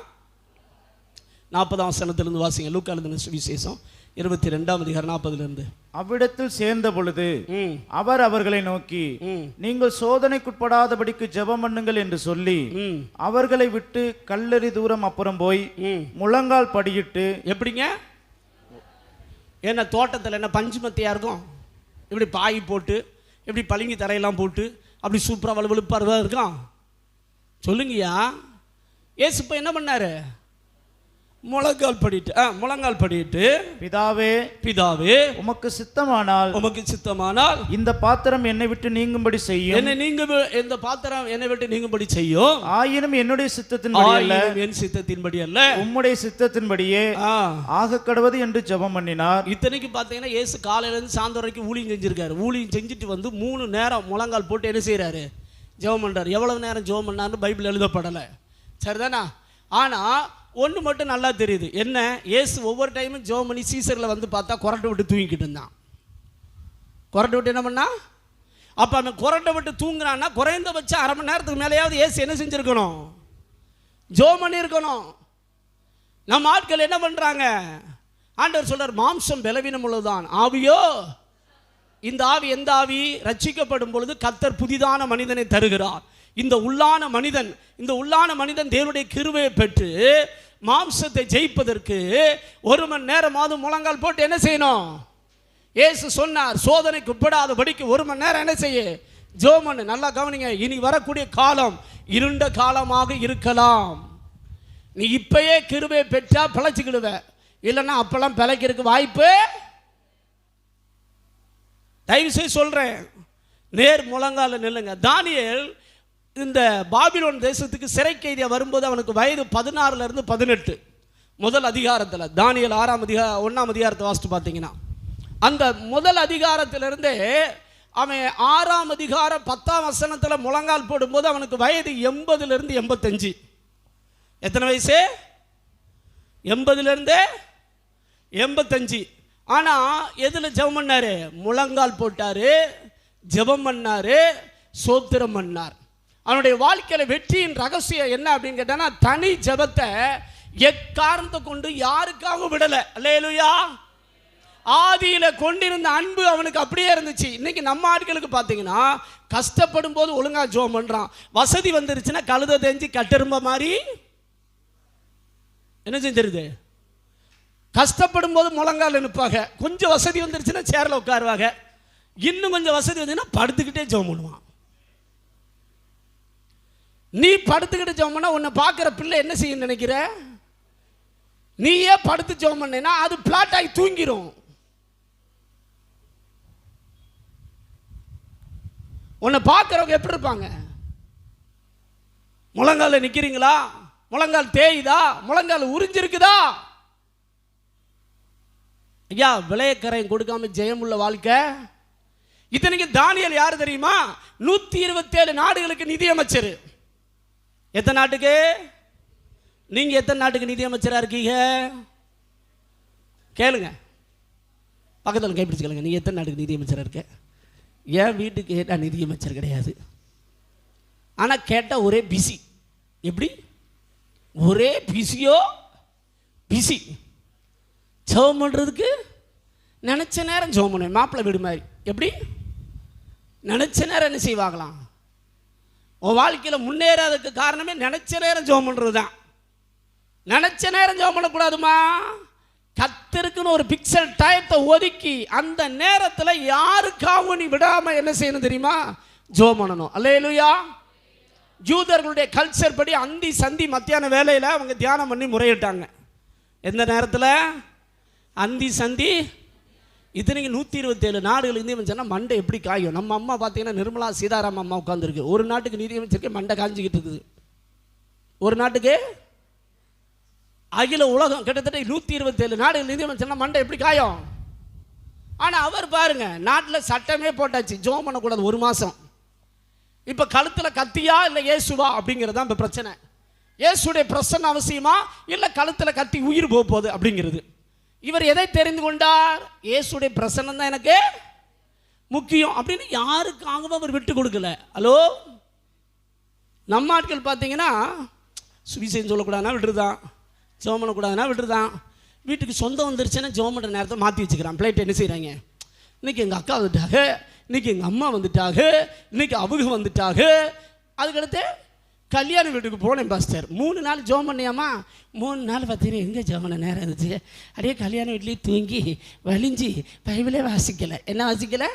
40ஆம் வசனத்திலிருந்து வாசிங்க. லூக்கா எழுதின சுவிசேஷம் 22ஆம் அதிகாரம் 40லிருந்து. அவ்விடத்தில் சேர்ந்த பொழுது அவர் அவர்களை நோக்கி, நீங்கள் சோதனைக்குட்படாதபடிக்கு ஜெபம் பண்ணுங்கள் என்று சொல்லி அவர்களை விட்டு கல்லறி தூரம் அப்புறம் போய் முழங்கால் படியிட்டு. எப்படிங்க? என்ன தோட்டத்தில் என்ன பஞ்சுமத்தியா இருக்கும்? இப்படி பாய் போட்டு, இப்படி பளிங்கு தரையெல்லாம் போட்டு, அப்படி சூப்பராக வலுவழுப்பாக இருக்கான் சொல்லுங்கய்யா. ஏசுப்பா என்ன பண்ணாரு? முழங்கால் படிட்டு, பிதாவே பிதாவே உமக்கு சித்தமானால் இந்த பாத்திரம் என்னை விட்டு நீங்கும்படி செய்யும். இந்த பாத்திரம் என்னை விட்டு நீங்கும்படி செய்யும். ஆயினும் என்னுடைய சித்தத்தின்படி அல்ல, என் சித்தத்தின்படி அல்ல, உம்முடைய சித்தத்தின்படியே ஆக கடவது என்று ஜெபம் பண்ணினார். இத்தனைக்கு பார்த்தீங்கன்னா இயேசு காலையிலேருந்து சாயந்தரம் வரைக்கும் ஊழியம் செஞ்சிருக்காரு. ஊழியம் செஞ்சுட்டு வந்து 3 நேரம் முழங்கால் போட்டு என்ன செய்யறாரு? ஜெபம் பண்றாரு. எவ்வளவு நேரம் ஜெபம் பண்ணாருன்னு பைபிள் எழுதப்படலை, சரிதானா? ஆனால் ஒன்று மட்டும் நல்லா தெரியுது. என்ன? இயேசு ஒவ்வொரு டைமும் ஜெபம் பண்ணி சீசரில் வந்து பார்த்தா கொரட்டை விட்டு தூங்கிக்கிட்டு இருந்தான். கொரட்டை விட்டு என்ன பண்ணா? அப்போ அவன் கொரட்டை விட்டு தூங்குறான்னா குறைந்தபட்சம் அரை மணி நேரத்துக்கு மேலேயாவது இயேசு என்ன செஞ்சுருக்கணும்? ஜெபம் பண்ணியிருக்கணும். நம்ம ஆட்கள் என்ன பண்ணுறாங்க? ஆண்டவர் சொல்றார், மாம்சம் பலவீனம் உள்ளதுதான், ஆவியோ. இந்த ஆவி எந்த ஆவி? ரட்சிக்கப்படும் பொழுது கர்த்தர் புதிதான மனிதனை தருகிறார். இந்த உள்ளான மனிதன் தேவனுடைய கிருபையை பெற்று மாம்சத்தை ஜெயிப்பதற்கு 1 மணி நேரமாவது முழங்கால் போட்டு என்ன செய்யணும்? இயேசு சொன்னார், சோதனைக்கு உட்படாதபடிக்கு 1 மணி நேரம் என்ன செய்ய? ஜெபம் பண்ணு. நல்லா கவனிங்க, இனி வரக்கூடிய காலம் இருண்ட காலமாக இருக்கலாம். நீ இப்பயே கிருபையை பெற்றா பிழைச்சிக்கிடுவ, இல்லைன்னா அப்பெல்லாம் பிழைக்கிறதுக்கு வாய்ப்பு. தயவு செய்து சொல்றேன், நேர் முழங்கால நில்லுங்க. தானியேல் இந்த பாபிலோன் தேசத்துக்கு சிறை கைதியா வரும்போது அவனுக்கு வயது 16 இருந்து 18. முதல் அதிகாரத்தில் தானியேல் 1ஆம் அதிகாரத்தை வாசித்து பார்த்தீங்கன்னா, அந்த முதல் அதிகாரத்திலிருந்தே அவன் 6ஆம் அதிகாரம் 10ஆம் வசனத்தில் முழங்கால் போடும்போது அவனுக்கு வயது 80 இருந்து 85. எத்தனை வயசு? 80 இருந்து 85. ஆனா எதுல ஜெபம் பண்ணாரு? முழங்கால் போட்டாரு, ஜெபம் பண்ணாரு, சோத்திரம் பண்ணார். அவனுடைய வாழ்க்கையில வெற்றியின் ரகசியம் என்ன அப்படின்னு கேட்டானா, தனி ஜெபத்தை எக்காரணத்தை கொண்டு யாருக்காக விடல. அல்லேலூயா. ஆதியில கொண்டிருந்த அன்பு அவனுக்கு அப்படியே இருந்துச்சு. இன்னைக்கு நம்ம ஆட்களுக்கு பார்த்தீங்கன்னா, கஷ்டப்படும் போது ஒழுங்கா ஜெபம் பண்றான், வசதி வந்துருச்சுன்னா கழுத தெரிஞ்சு கட்டெரும்ப மாதிரி என்ன செஞ்சிருது, கஷ்டப்படும் போது முழங்கால் நிற்பாங்க, கொஞ்சம் வசதி வந்துருச்சுன்னா சேர்ல உட்காருவாங்க, இன்னும் கொஞ்சம் வசதி வந்துச்சுன்னா படுத்துக்கிட்டே ஜெபம் பண்ணுவான். நீ படுத்துக்கிட்டு ஜெபம் பண்ணா உன்னை பார்க்குற பிள்ளை என்ன செய்ய நினைக்கிற? நீயே படுத்து ஜெபம் பண்ணேன்னா அது பிளாட் ஆகி தூங்கிடும். உன்னை பார்க்குறவங்க எப்படி இருப்பாங்க? முழங்கால நிற்கிறீங்களா? முழங்கால் தேயுதா? முழங்கால் உறிஞ்சிருக்குதா? ஐயா, விளையக்கரையும் கொடுக்காம ஜெயமுள்ள வாழ்க்கை. இத்தனைக்கு தானியேல் யாரு தெரியுமா? 127 நாடுகளுக்கு நிதியமைச்சர். எத்தனை நாட்டுக்கு? நீங்க எத்தனை நாட்டுக்கு நிதியமைச்சரா இருக்கீங்க? கேளுங்க, பக்கத்தில் கைப்பிடிச்சு கேளுங்க, நீங்க எத்தனை நாட்டுக்கு நிதியமைச்சரா இருக்க? என் வீட்டுக்கு கேட்டா நிதியமைச்சர் கிடையாது, ஆனா கேட்டா ஒரே பிஸி. எப்படி? ஒரே பிஸியோ பிஸி. ஜெபம் பண்ணுறதுக்கு நினச்ச நேரம் ஜெபம் பண்ணுவேன், மாப்பிள்ளை வீடு மாதிரி. எப்படி? நினச்ச நேரம் என்ன செய்வாங்களாம்? உன் வாழ்க்கையில் முன்னேறாததுக்கு காரணமே நினச்ச நேரம் ஜெபம் பண்ணுறது தான். நினச்ச நேரம் ஜெபம் பண்ணக்கூடாதுமா. கர்த்தருக்குன்னு ஒரு பிக்சல் டயத்தை ஒதுக்கி அந்த நேரத்தில் யாருக்காகவும் நீ விடாமல் என்ன செய்யணும் தெரியுமா? ஜெபம் பண்ணணும். அல்லேலூயா. யூதர்களுடைய கல்ச்சர் படி அந்தி சந்தி மத்தியான வேலையில் அவங்க தியானம் பண்ணி முறையிட்டாங்க. எந்த நேரத்தில்? அந்தி சந்தி. இத்தனைக்கு 127 நாடுகள் நிதியமைச்சர்னா மண்டை எப்படி காயும்? நம்ம அம்மா பார்த்தீங்கன்னா நிர்மலா சீதாராமன் அம்மா உட்காந்துருக்கு. ஒரு நாட்டுக்கு நிதியமைச்சருக்கு மண்டை காஞ்சிக்கிட்டு இருக்குது. ஒரு நாட்டுக்கு அகில உலகம் கிட்டத்தட்ட 127 நாடுகள் நிதியமைச்சர்னா மண்டை எப்படி காயும்? ஆனால் அவர் பாருங்க, நாட்டில் சட்டமே போட்டாச்சு, ஜெபம் பண்ணக்கூடாது 1 மாதம். இப்போ கழுத்தில் கத்தியா இல்லை இயேசுவா அப்படிங்கிறது தான் இப்போ பிரச்சனை. இயேசுடைய பிரசன்ன அவசியமா இல்லை கழுத்தில் கத்தி உயிர் போகுது அப்படிங்கிறது. இவர் எதை தெரிந்து கொண்டார்? இயேசுடைய பிரசன்னம் தான் எனக்கு முக்கியம் அப்படின்னு யாருக்காகவும் அவர் விட்டு கொடுக்கல. ஹலோ, நம்ம ஆட்கள் பார்த்தீங்கன்னா சுவிசேஷம் சொல்லக்கூடாதுன்னா விட்டுருதான், ஜெபம் பண்ணக்கூடாதுன்னா விட்டுருதான், வீட்டுக்கு சொந்தம் வந்துருச்சுன்னா ஜெபம் பண்ணுற நேரத்தை மாற்றி வச்சுக்கிறான். பிளேட் என்ன செய்கிறாங்க? இன்னைக்கு எங்கள் அக்கா வந்துட்டாங்க, இன்னைக்கு எங்கள் அம்மா வந்துட்டாங்க, இன்னைக்கு அவங்க வந்துட்டாங்க. அதுக்கடுத்து கல்யாண வீட்டுக்கு போனேன் பாஸ்டர், 3 நாள் ஜெபம் பண்ணியாமா? 3 நாள் பார்த்தீங்கன்னா எங்கே ஜெபம் பண்ண நேரம் இருந்துச்சு? அப்படியே கல்யாண வீட்லேயே தூங்கி வலிஞ்சு பைபிளே வாசிக்கலை. என்ன வாசிக்கலை?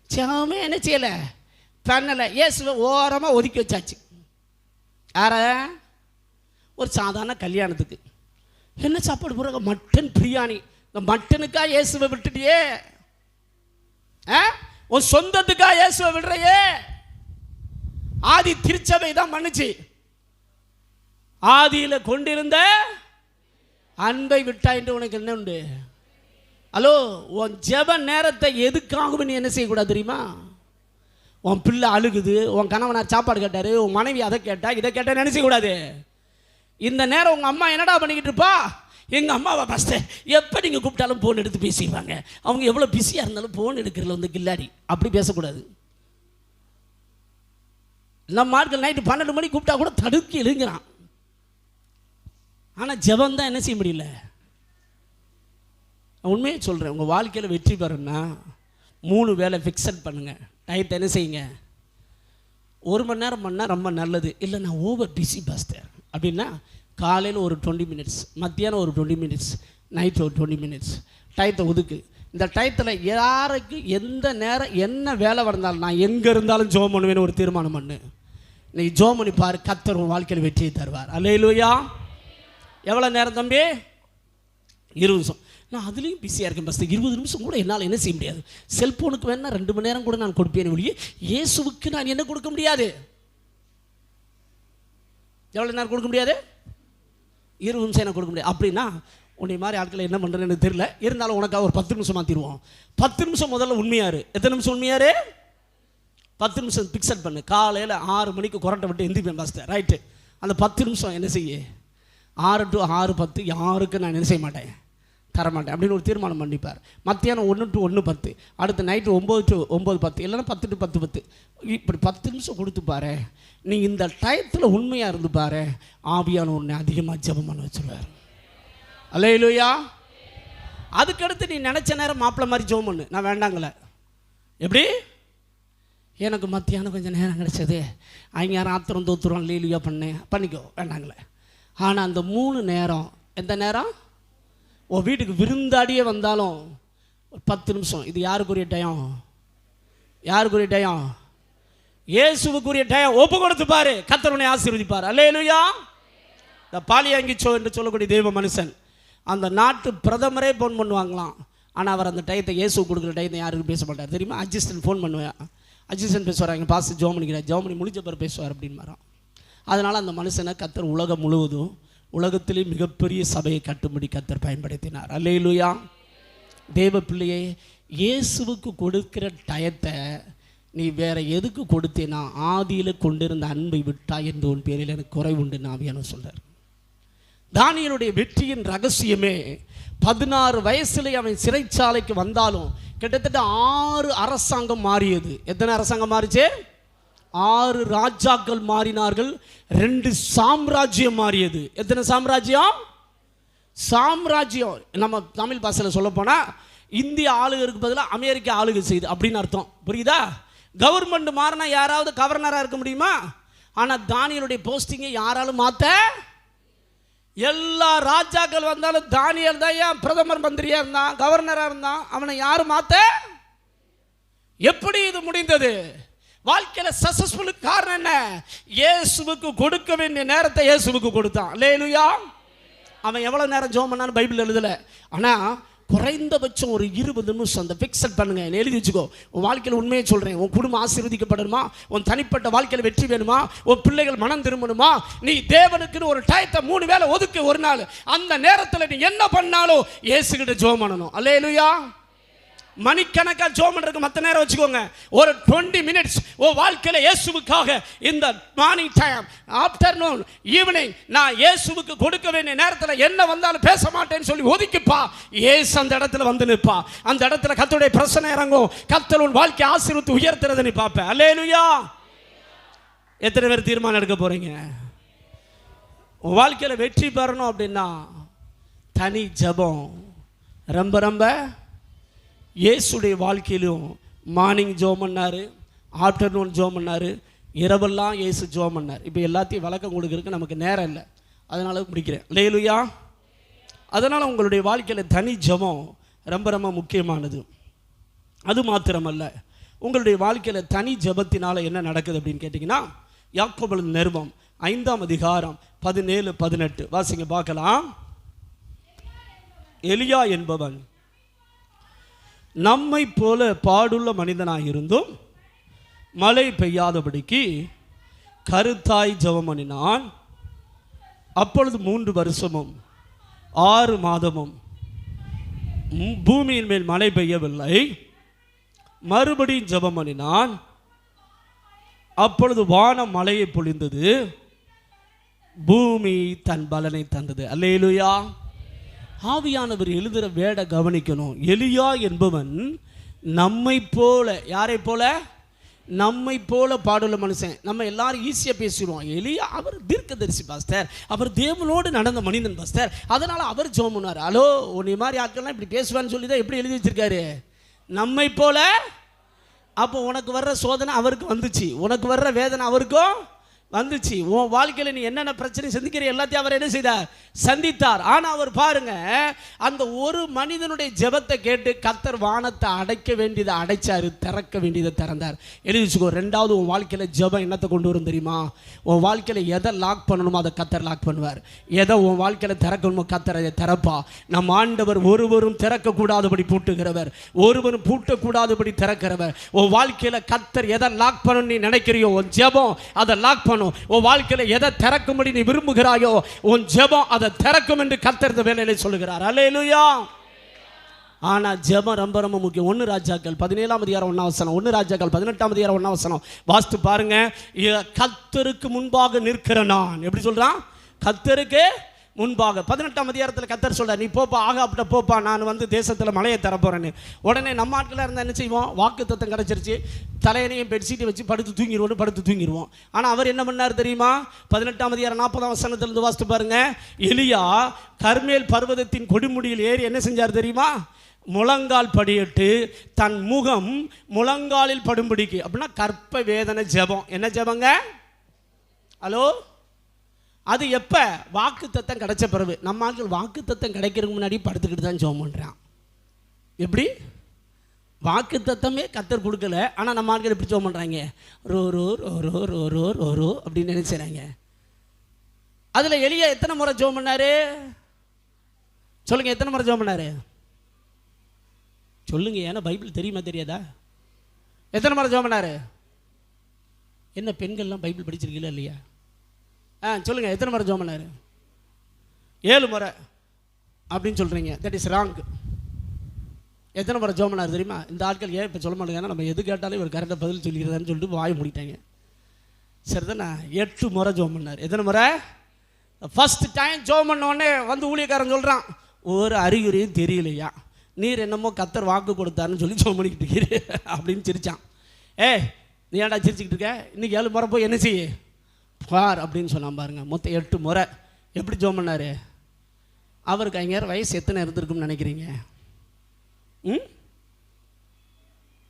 ஜெபமே என்ன செய்யலை, பண்ணலை. இயேசுவை ஓரமாக ஒதுக்கி வச்சாச்சு. யார? ஒரு சாதாரண கல்யாணத்துக்கு என்ன சாப்பாடு போடுறாங்க? மட்டன் பிரியாணி. இந்த மட்டனுக்கா இயேசுவை விட்டுட்டியே? உன் சொந்தத்துக்கா இயேசுவை விடுறையே? ஆதி திருச்சபை தான் பண்ணுச்சு. ஆதியில கொண்டிருந்த அன்பை விட்டாயின்று உனக்கு என்ன உண்டு? ஹலோ, உன் ஜெப நேரத்தை எதுக்காகவும் நீ என்ன செய்யக்கூடாது தெரியுமா? உன் பிள்ளை அழுகுது, உன் கணவனார் சாப்பாடு கேட்டாரு, உன் மனைவி அதை கேட்டா இதை கேட்டா நினைச்சக்கூடாது. இந்த நேரம் உங்க அம்மா என்னடா பண்ணிக்கிட்டு இருப்பா? எங்கள் அம்மாவை ஃபஸ்ட்டு எப்போ நீங்கள் கூப்பிட்டாலும் ஃபோன் எடுத்து பேசிடுவாங்க. அவங்க எவ்வளோ பிஸியாக இருந்தாலும் ஃபோன் எடுக்கிறதுல வந்து கில்லாடி. அப்படி பேசக்கூடாது. நம்ம ஆட்கள் நைட்டு 12 மணிக்கு கூப்பிட்டா கூட தடுக்கி எழுங்கிறான். ஆனால் ஜெபம் தான் என்ன செய்ய முடியல. உண்மையை சொல்கிறேன், உங்கள் வாழ்க்கையில் வெற்றி பெறணும்னா 3 வேலை ஃபிக்ஸட் பண்ணுங்கள். டயத்தை என்ன செய்யுங்க? 1 மணி நேரம் பண்ணால் ரொம்ப நல்லது. இல்லை நான் ஓவர் பிஸி பாஸ்டர் அப்படின்னா காலையில் ஒரு 20 மினிட்ஸ், மத்தியானம் ஒரு 20 மினிட்ஸ், நைட்டு ஒரு 20 மினிட்ஸ் டயத்தை ஒதுக்கு. இந்த டயத்தில் யாருக்கு எந்த நேரம் என்ன வேலை வந்தாலும் நான் எங்கே இருந்தாலும் ஜெபம் பண்ணுவேன்னு ஒரு தீர்மானம் பண்ணு. நீ ஜெபம் பண்ணி பாரு, கர்த்தர் உன் வாழ்க்கையில் வெற்றியை தருவார். அல்லேலூயா. எவ்வளோ நேரம் தம்பி? 20 நிமிஷம். நான் அதுலேயும் பிஸியாக இருக்கேன் பாஸ்டர், 20 நிமிஷம் கூட என்னால் என்ன செய்ய முடியாது. செல்ஃபோனுக்கு வேணால் 2 மணி நேரம் கூட நான் கொடுப்பேன் ஒழிய இயேசுவுக்கு நான் என்ன கொடுக்க முடியாது. எவ்வளோ நேரம் கொடுக்க முடியாது? 20 நிமிஷம் எனக்கு கொடுக்க முடியாது. அப்படின்னா உன்னை மாதிரி ஆட்களை என்ன பண்ணுறேன்னு எனக்கு தெரியல, இருந்தாலும் உனக்காக ஒரு 10 நிமிஷம் மாற்றிடுவோம். 10 நிமிஷம் முதல்ல உண்மையாரு. எத்தனை நிமிஷம் உண்மையாரு? 10 நிமிஷம் பிக்சட் பண்ணு. காலையில் 6 மணிக்கு கொரட்டை விட்டு எந்திரிப்பேன் பாஸ்டர், ரைட்டு. அந்த 10 நிமிஷம் என்ன செய்ய, 6 to 6:10 யாருக்கு நான் என்ன செய்ய மாட்டேன், தரமாட்டேன் அப்படின்னு ஒரு தீர்மானம் பண்ணிப்பார். மத்தியானம் 1 to 1:10, அடுத்த நைட்டு 9 to 9:10, இல்லைன்னா 10 to 10:10, இப்படி 10 நிமிஷம் கொடுத்து பாரு. நீ இந்த டயத்தில் உண்மையாக இருந்து பாரு, ஆவியான உன்னை அதிகமாக ஜெபம் பண்ண வச்சுருவார். அல்லேலூயா. அதுக்கடுத்து நீ நினச்ச நேரம் மாப்பிள்ளை மாதிரி ஜெபம் பண்ணு. நான் வேண்டாங்களே. எப்படி? எனக்கு மத்தியானம் கொஞ்சம் நேரம் கிடச்சது, அவங்க யாரும் ஆத்திரம் தோத்துருவோம், அல்லேலூயா பண்ணேன், பண்ணிக்கோ, வேண்டாங்களே. ஆனால் அந்த 3 நேரம், எந்த நேரம்? உன் வீட்டுக்கு விருந்தாடியே வந்தாலும் ஒரு 10 நிமிஷம். இது யாருக்குரிய டயம்? யாருக்குரிய டயம்? இயேசுவுக்குரிய டயம். ஒப்பு கொடுத்து பாரு, கர்த்தர் உன்னை ஆசீர்வதிப்பார். அல்லேலூயா. இந்த பாலியாங்கிச்சோ என்று சொல்லக்கூடிய தெய்வ மனுஷன், அந்த நாட்டு பிரதமரே ஃபோன் பண்ணுவாங்களாம். ஆனால் அவர் அந்த டயத்தை, இயேசு கொடுக்குற டயத்தை யாருக்கும் பேச மாட்டார் தெரியுமா? அசிஸ்டன்ட் ஃபோன் பண்ணுவேன், அசிஸ்டன்ட் பேசுவார், எங்கள் பாஸ் ஜோமனிக்கிறேன், ஜோமனி முடிஞ்ச பிறகு பேசுவார் அப்படின்னு வரோம். அதனால் அந்த மனுஷனை கர்த்தர் உலகம் முழுவதும், உலகத்திலே மிகப்பெரிய சபையை கட்டும்படி கர்த்தர் பயன்படுத்தினார். அல்லேலூயா. தேவ பிள்ளையே, இயேசுவுக்கு கொடுக்கிற டயத்தை நீ வேற எதுக்கு கொடுத்தேனா, ஆதியில் கொண்டிருந்த அன்பை விட்டா என்று உன் பேரில் எனக்கு குறை உண்டு ஆவியான சொல்றார். தானியேலுடைய வெற்றியின் ரகசியமே 16 வயசுல அவன் சிறைச்சாலைக்கு வந்தாலும் கிட்டத்தட்ட 6 அரசாங்கம் மாறியது. எத்தனை அரசாங்கம் மாறிச்சு? 6 ராஜாக்கள் மாறினார்கள், 2 சாம்ராஜ்யம் மாறியது. எத்தனை சாம்ராஜ்யம்? சாம்ராஜ்யம் நம்ம தமிழ் பாஷையில் சொல்ல போனால் இந்திய ஆளுகருக்கு பதிலாக அமெரிக்கா ஆளுகை செய்து அப்படின்னு அர்த்தம். புரியுதா? கவர்மெண்ட் மாறினா யாராவது கவர்னராக இருக்க முடியுமா? ஆனால் தானியேலுடைய போஸ்டிங்கை யாராலும் மாற்ற, எல்லா ராஜாக்கள் வந்தாலும் தானியேல் தான் ஏன் பிரதமர் மந்திரியாக இருந்தான், கவர்னராக இருந்தான், அவனை யாரும் மாற்ற. எப்படி இது முடிந்தது? வாழ்க்கையில் சக்சஸ்ஃபுல்லுக்கு காரணம் என்ன? இயேசுவுக்கு கொடுக்க வேண்டிய நேரத்தை இயேசுவுக்கு கொடுத்தான். அல்லேலூயா. அவன் எவ்வளோ நேரம் ஜெபம் பண்ணான்னு பைபிள் எழுதலை, ஆனால் குறைந்தபட்சம் ஒரு 20 நிமிஷம் அந்த ஃபிக்ஸட் பண்ணுங்க, எழுதி வச்சுக்கோ. உன் வாழ்க்கையில் உண்மையை சொல்கிறேன், உன் குடும்பம் ஆசீர்வதிக்கப்படணுமா, உன் தனிப்பட்ட வாழ்க்கையில் வெற்றி வேணுமா, உன் பிள்ளைகள் மனம் திரும்பணுமா, நீ தேவனுக்குன்னு ஒரு டயத்தை 3 வேளை ஒதுக்கு ஒரு நாள். அந்த நேரத்தில் நீ என்ன பண்ணாலும் இயேசுகிட்ட ஜெபம் பண்ணணும். அல்லேலூயா. மணிக்கணக்காக ஜெபம் பண்றதுக்கு மற்ற நேரம் வச்சுக்கோங்க. ஒரு 20 மினிட்ஸ் உன் வாழ்க்கையில் இயேசுவுக்காக இந்த மார்னிங் டைம், ஆஃப்டர்நூன், ஈவினிங், நான் இயேசுவுக்கு கொடுக்க வேண்டிய நேரத்தில் என்ன வந்தாலும் பேச மாட்டேன்னு சொல்லி ஒதுக்கிப்பா. இயேசு அந்த இடத்துல வந்து நிற்பா. அந்த இடத்துல கர்த்தருடைய பிரசன்னம் இறங்கும். கர்த்தர் உன் வாழ்க்கை ஆசீர்வதித்து உயர்த்துறதை நீ பார்ப்ப. அல்லேலூயா. எத்தனை பேர் தீர்மானம் எடுக்க போறீங்க? உன் வாழ்க்கையில் வெற்றி பெறணும் அப்படின்னா தனி ஜெபம் ரொம்ப ரொம்ப. இயேசுடைய வாழ்க்கையிலும் மார்னிங் ஜெபம் பண்ணார், ஆஃப்டர்நூன் ஜெபம் பண்ணார், இரவெல்லாம் இயேசு ஜெபம் பண்ணார். இப்போ எல்லாத்தையும் விளக்கம் கொடுக்கறதுக்கு நமக்கு நேரம் இல்லை, அதனால முடிக்கிறேன். அல்லேலூயா. அதனால் உங்களுடைய வாழ்க்கையில் தனி ஜெபம் ரொம்ப ரொம்ப முக்கியமானது. அது மாத்திரமல்ல, உங்களுடைய வாழ்க்கையில் தனி ஜெபத்தினால் என்ன நடக்குது அப்படின்னு கேட்டிங்கன்னா, யாக்கோபு நிருபம் 5ஆம் அதிகாரம் 17, 18 வாசிங்க பார்க்கலாம். எலியா என்பவன் நம்மை போல பாடுள்ள மனிதனாயிருந்தும் மழை பெய்யாதபடிக்கு கருத்தாய் ஜெபம் பண்ணினான். அப்பொழுது 3 வருஷமும் 6 மாதமும் பூமியின் மேல் மழை பெய்யவில்லை. மறுபடியும் ஜெபம் பண்ணினான். அப்பொழுது வானம் மழையை பொழிந்தது, பூமி தன் பலனை தந்தது. அல்லேலூயா. ஆவியானவர் எழுதுகிற வேட கவனிக்கணும். எலியா என்பவன் நம்மை போல, யாரை போல? நம்மை போல பாடுள்ள மனுஷன். நம்ம எல்லாரும் ஈஸியாக பேசிடுவோம். எலியா அவர் தீர்க்கதரிசி பாஸ்டர், அவர் தேவனோடு நடந்த மனிதன் பாஸ்டர், அதனால் அவர் ஜெபம் பண்ணார். ஹலோ, உன்னை மாதிரி ஆட்கள்லாம் இப்படி பேசுவான்னு சொல்லி தான் எப்படி எழுதி வச்சிருக்காரு? நம்மை போல. அப்போ உனக்கு வர்ற சோதனை அவருக்கு வந்துச்சு, உனக்கு வர்ற வேதனை அவருக்கும் வந்துச்சு. உன் வாழ்க்கையில் நீ என்னென்ன பிரச்சனை சந்திக்கிற எல்லாத்தையும் அவர் என்ன செய்தார்? சந்தித்தார். ஆனால் அவர் பாருங்க, அந்த ஒரு மனிதனுடைய ஜெபத்தை கேட்டு கர்த்தர் வானத்தை அடைக்க வேண்டியதை அடைச்சாரு, திறக்க வேண்டியதை திறந்தார். எழுதி வச்சுக்கோ. ரெண்டாவது, உன் வாழ்க்கையில் ஜெபம் என்னத்தை கொண்டு வரும் தெரியுமா? உன் வாழ்க்கையில் எதை லாக் பண்ணணுமோ அதை கர்த்தர் லாக் பண்ணுவார். எதை உன் வாழ்க்கையில் திறக்கணுமோ கர்த்தர் அதை திறப்பா. நம் ஆண்டவர் ஒருவரும் திறக்கக்கூடாதபடி பூட்டுகிறவர், ஒருவரும் பூட்டக்கூடாதபடி திறக்கிறவர். உன் வாழ்க்கையில் கர்த்தர் எதை லாக் பண்ணணும் நீ நினைக்கிறியோ உன் ஜெபம் அதை லாக் பண்ணும். உன் வாழ்க்கையில் எதை திறக்கும்படி நீ விரும்புகிறாயோ உன் ஜெபம் அதை திறக்கும் என்று கர்த்தர் இந்த வேளையிலே சொல்லுகிறார். அல்லேலூயா. ஆனா ஜெபம் ரொம்ப ரொம்ப முக்கியம். 1 ராஜாக்கள் 17ஆம் அதிகாரம் 1ஆம் வசனம், 1 ராஜாக்கள் 18ஆம் அதிகாரம் 1ஆம் வசனம் வாசித்து பாருங்க. கர்த்தருக்கு முன்பாக நிற்கிற நான், எப்படி சொல்றான்? கர்த்தருக்கு முன்பாக. 18ஆம் அதிகாரத்தில் கர்த்தர் சொல்றார், நீ போப்பா, ஆகாப்ட போப்பா, நான் வந்து தேசத்தில் மலையை தரப்போறேன்னு. உடனே நம்ம ஆட்களாக இருந்தால் என்ன செய்வோம்? வாக்கு தத்தம் கிடச்சிருச்சு, தலையணையும் பெட்ஷீட்டை வச்சு படுத்து தூங்கிடுவோம். ஆனால் அவர் என்ன பண்ணார் தெரியுமா? 18ஆம் அதிகாரம் 40ஆம் வசனத்திலிருந்து வாசித்து பாருங்க. எலியா கர்மேல் பர்வதத்தின் கொடுமுடியில் ஏறி என்ன செஞ்சார் தெரியுமா? முழங்கால் படியிட்டு தன் முகம் முழங்காலில் படும்படிக்கு. அப்படின்னா கற்ப வேதனை ஜெபம். என்ன ஜெபங்க? ஹலோ, அது எப்போ? வாக்கு தத்தம் கிடைச்ச பிறகு. நம்ம ஆட்கள் வாக்கு தத்தம் கிடைக்கிறதுக்கு முன்னாடி படுத்துக்கிட்டு தான் ஜெபம் பண்ணுறான். எப்படி? வாக்கு தத்தமே கர்த்தர் கொடுக்கல, ஆனால் நம்ம ஆட்கள் எப்படி ஜெபம் பண்ணுறாங்க? ரோ ரோ ரோ ரோ ரோ ரோ ரோ ரோ அப்படின்னு நினைச்சாங்க. அதில் எலியா எத்தனை முறை ஜெபம் பண்ணாரு சொல்லுங்க? எத்தனை முறை ஜெபம் பண்ணாரு சொல்லுங்க? ஏன்னா பைபிள் தெரியுமா தெரியாதா? எத்தனை முறை ஜெபம் பண்ணாரு? என்ன பெண்கள்லாம் பைபிள் படிச்சிருக்கீங்களா இல்லையா? சொல்லுங்க, எத்தனை முறை ஜெபம் பண்ணாரு? 7 முறை அப்படின்னு சொல்றீங்க. That is wrong. எத்தனை முறை ஜெபம் பண்ணாரு தெரியுமா? இந்த ஆட்கள் ஏன் இப்போ சொல்ல மாட்டேங்க, நம்ம எது கேட்டாலும் இவர் கரெக்டாக பதில் சொல்லிக்கிறதான்னு சொல்லிட்டு வாய் மூடிட்டாங்க. சரிதானே? 8 முறை ஜெபம் பண்ணார். எத்தனை முறை? ஃபர்ஸ்ட் டைம் ஜெபம் பண்ண உடனே வந்து ஊழியக்காரன் சொல்கிறான், ஒரு அறிகுறியும் தெரியலையா, நீர் என்னமோ கர்த்தர் வாக்கு கொடுத்தாருன்னு சொல்லி ஜெபம் பண்ணிக்கிட்டு இருக்கிற அப்படின்னு சிரிச்சான். நீ ஏன்டா சிரிச்சுக்கிட்டு இருக்க? இன்னைக்கு 7 முறை போய் என்ன செய்ய பார் அப்படின்னு சொன்னான் பாருங்க. மொத்தம் 8 முறை. எப்படி ஜெபம் பண்ணாரு? அவருக்கு 5 வயசு எத்தனை இருந்திருக்குன்னு நினைக்கிறீங்க?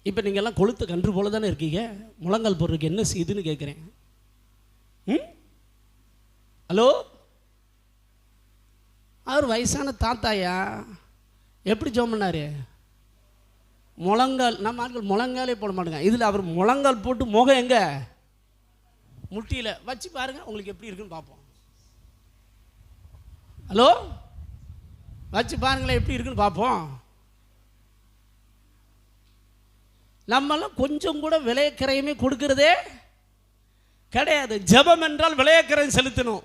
இப்போ நீங்கள்லாம் கொளுத்து கன்று போல தானே இருக்கீங்க. முழங்கால் போடுறதுக்கு என்ன செய்யுதுன்னு கேட்குறேன். ஹலோ, அவர் வயசான தாத்தாயா? எப்படி ஜெபம் பண்ணாரு? முழங்கால். நம்ம ஆட்கள் முழங்காலே போட மாட்டேங்க. இதில் அவர் முழங்கால் போட்டு முகம் எங்க? முட்டியில் வச்சு பாருங்க, உங்களுக்கு எப்படி இருக்குன்னு பார்ப்போம். ஹலோ, வச்சு பாருங்களேன் எப்படி இருக்குன்னு பார்ப்போம். நம்மெல்லாம் கொஞ்சம் கூட விலையக்கரையுமே கொடுக்கறதே கிடையாது. ஜெபம் என்றால் விலையக்கரையும் செலுத்தணும்.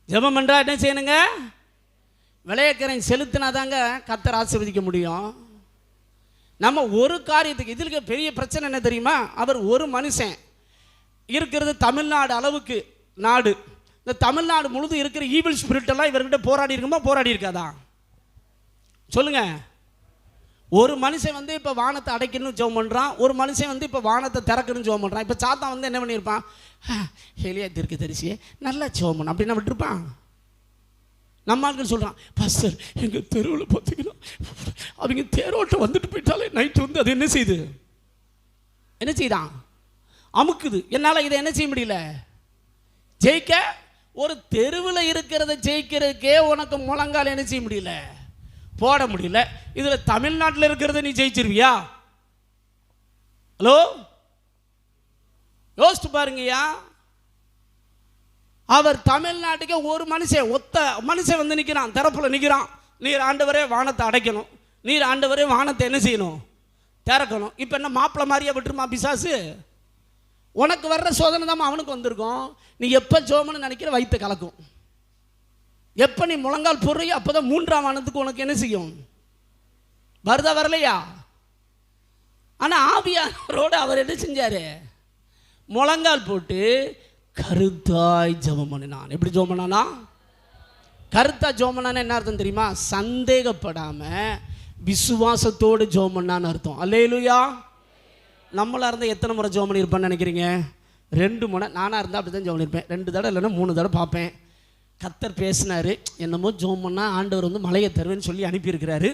ஜெபம் என்றால் என்ன செய்யணுங்க? விலையக்கரையும் செலுத்தினாதாங்க கர்த்தர் ஆசீர்வதிக்க முடியும். நம்ம ஒரு காரியத்துக்கு, இதில் பெரிய பிரச்சனை என்ன தெரியுமா? அவர் ஒரு மனுஷன் இருக்கிறது தமிழ்நாடு அளவுக்கு நாடு. இந்த தமிழ்நாடு முழுதும் இருக்கிற ஈவில் ஸ்பிரிட் எல்லாம் இவர்கிட்ட போராடி இருக்குமா? போராடி இருக்காதா? சொல்லுங்க. ஒரு மனுஷன் வந்து இப்போ வானத்தை அடைக்கணும்னு ஜெபம் பண்ணுறான், ஒரு மனுஷன் வந்து இப்போ வானத்தை திறக்கணும்னு ஜெபம் பண்ணுறான். இப்போ சாத்தான் வந்து என்ன பண்ணியிருப்பான்? எலியா தீர்க்கதரிசியே நல்லா ஜெபம் பண்ண அப்படின்னா விட்டுருப்பான். நம்ம ஆட்கள் சொல்கிறான், பாஸ்டர் எங்கள் தெருவில் பார்த்தீங்கன்னா அவங்க தேரோட்டம் வந்துட்டு போயிட்டாலே நைட்டு வந்து அது என்ன செய்யுது? என்ன செய்தான்? அமுக்குது. என்னால் இதை என்ன செய்ய முடியல, ஜெயிக்க. ஒரு தெருவில் இருக்கிறத ஜெயிக்கிறதுக்கே உனக்கு முழங்கால் என்ன செய்ய முடியல, போட முடியல. இதில் தமிழ்நாட்டில் இருக்கிறத நீ ஜெயிச்சிருவியா? ஹலோ, யோசிச்சு பாருங்கய்யா. அவர் தமிழ்நாட்டுக்கு ஒரு மனுஷன், ஒத்த மனுஷன் வந்து நிற்கிறான், தரப்புல நிற்கிறான். நீர் ஆண்டவரே வானத்தை அடைக்கணும், நீர் ஆண்டவரே வானத்தை என்ன செய்யணும்? திறக்கணும். இப்போ என்ன மாப்பிள்ளை மாதிரியா விட்டுருமா பிசாசு? உனக்கு வர்ற சோதனை தான் அவனுக்கு வந்திருக்கும். நீ எப்போ ஜோமன்னு நினைக்கிற வயிற்று கலக்கும். எப்போ நீ முழங்கால் போடுறியோ அப்போ தான் 3ஆம் வானத்துக்கு உனக்கு என்ன செய்யும்? வருதா வரலையா? ஆனால் ஆவியானவரோடு அவர் என்ன செஞ்சார்? முழங்கால் போட்டு கருத்தாய் ஜெபம் பண்ணினான். எப்படி ஜெபம் பண்ணானா? கருத்தா ஜெபம் பண்ணான்னு என்ன அர்த்தம் தெரியுமா? சந்தேகப்படாமல் விசுவாசத்தோடு ஜெபம் பண்ணான்னு அர்த்தம். அல்லேலூயா. நம்மளாக இருந்தால் எத்தனை முறை ஜெபம் பண்ணியிருப்பேன்னு நினைக்கிறீங்க? 2 முறை. நானாக இருந்தால் அப்படி தான் ஜெபம் பண்ணியிருப்பேன். 2 தடவை இல்லைன்னா 3 தடவை பார்ப்பேன். கர்த்தர் பேசினார், என்னமோ ஜெபம் பண்ணால் ஆண்டவர் வந்து மலையை தருவேன்னு சொல்லி அனுப்பியிருக்கிறாரு.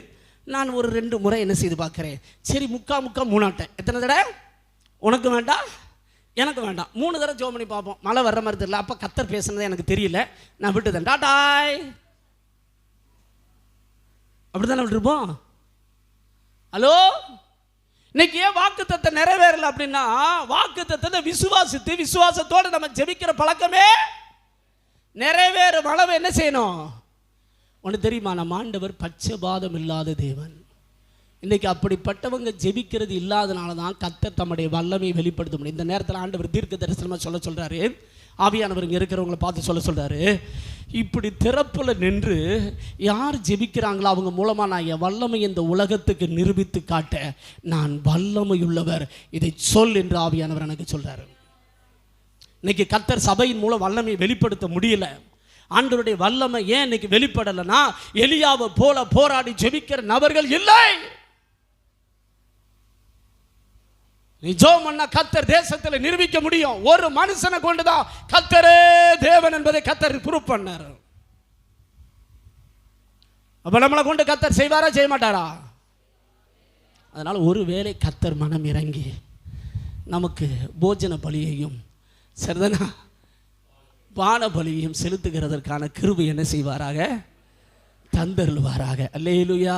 நான் ஒரு 2 முறை என்ன செய்து பார்க்குறேன். சரி, முக்கா 3 ஆட்டேன். எத்தனை தடவை? உனக்கு வேண்டாம், எனக்கு வேண்டாம். 3 தடவை ஜெபம் பண்ணி பார்ப்போம். மழை வர்ற மாதிரி தெரியல. அப்போ கர்த்தர் பேசுனது எனக்கு தெரியல, நான் விட்டுதேன். டாடாய், அப்படித்தானே விட்டுருப்போம். ஹலோ, இன்னைக்கு ஏன் வாக்குத்தத்தம் நிறைவேறல அப்படின்னா, வாக்குத்தத்தத்தை விசுவாசித்து விசுவாசத்தோடு நம்ம ஜெபிக்கிற பழக்கமே நிறைவேறும் அளவு என்ன செய்யணும்? உனக்கு தெரியுமா, நம்ம ஆண்டவர் பட்சபாதம் இல்லாத தேவன். இன்னைக்கு அப்படிப்பட்டவங்க ஜெபிக்கிறது இல்லாதனால தான் கர்த்தர் தம்முடைய வல்லமையை வெளிப்படுத்த முடியும். இந்த நேரத்தில் ஆண்டவர் தீர்க்க தரிசனமாக சொல்கிறாரு, ஆவியானவர் இங்கே இருக்கிறவங்களை பார்த்து சொல்கிறாரு, இப்படி திறப்புல நின்று யார் ஜெபிக்கிறாங்களோ அவங்க மூலமாக நான் என் வல்லமை இந்த உலகத்துக்கு நிரூபித்து காட்ட நான் வல்லமையுள்ளவர், இதை சொல் என்று ஆவியானவர் எனக்கு சொல்கிறாரு. இன்னைக்கு கர்த்தர் சபையின் மூலம் வல்லமையை வெளிப்படுத்த முடியல. ஆண்டவருடைய வல்லமை ஏன் இன்னைக்கு வெளிப்படலைன்னா, எலியாவை போல போராடி ஜெபிக்கிற நபர்கள் இல்லை. நிஜம் பண்ணா கர்த்தர் தேசத்தில் நிரூபிக்க முடியும். ஒரு மனுஷனை கொண்டுதான் கர்த்தரே தேவன் என்பதை கர்த்தர் ப்ரூவ் பண்ணார். அப்ப நம்மளை கொண்டு கர்த்தர் செய்வாரா செய்ய மாட்டாரா? அதனால ஒருவேளை கர்த்தர் மனம் இறங்கி நமக்கு போஜன பலியையும் சரிதானா பான பலியையும் செலுத்துகிறதற்கான கிருபை என்ன செய்வாராக? தந்தருள்வாராக. அல்லேலூயா.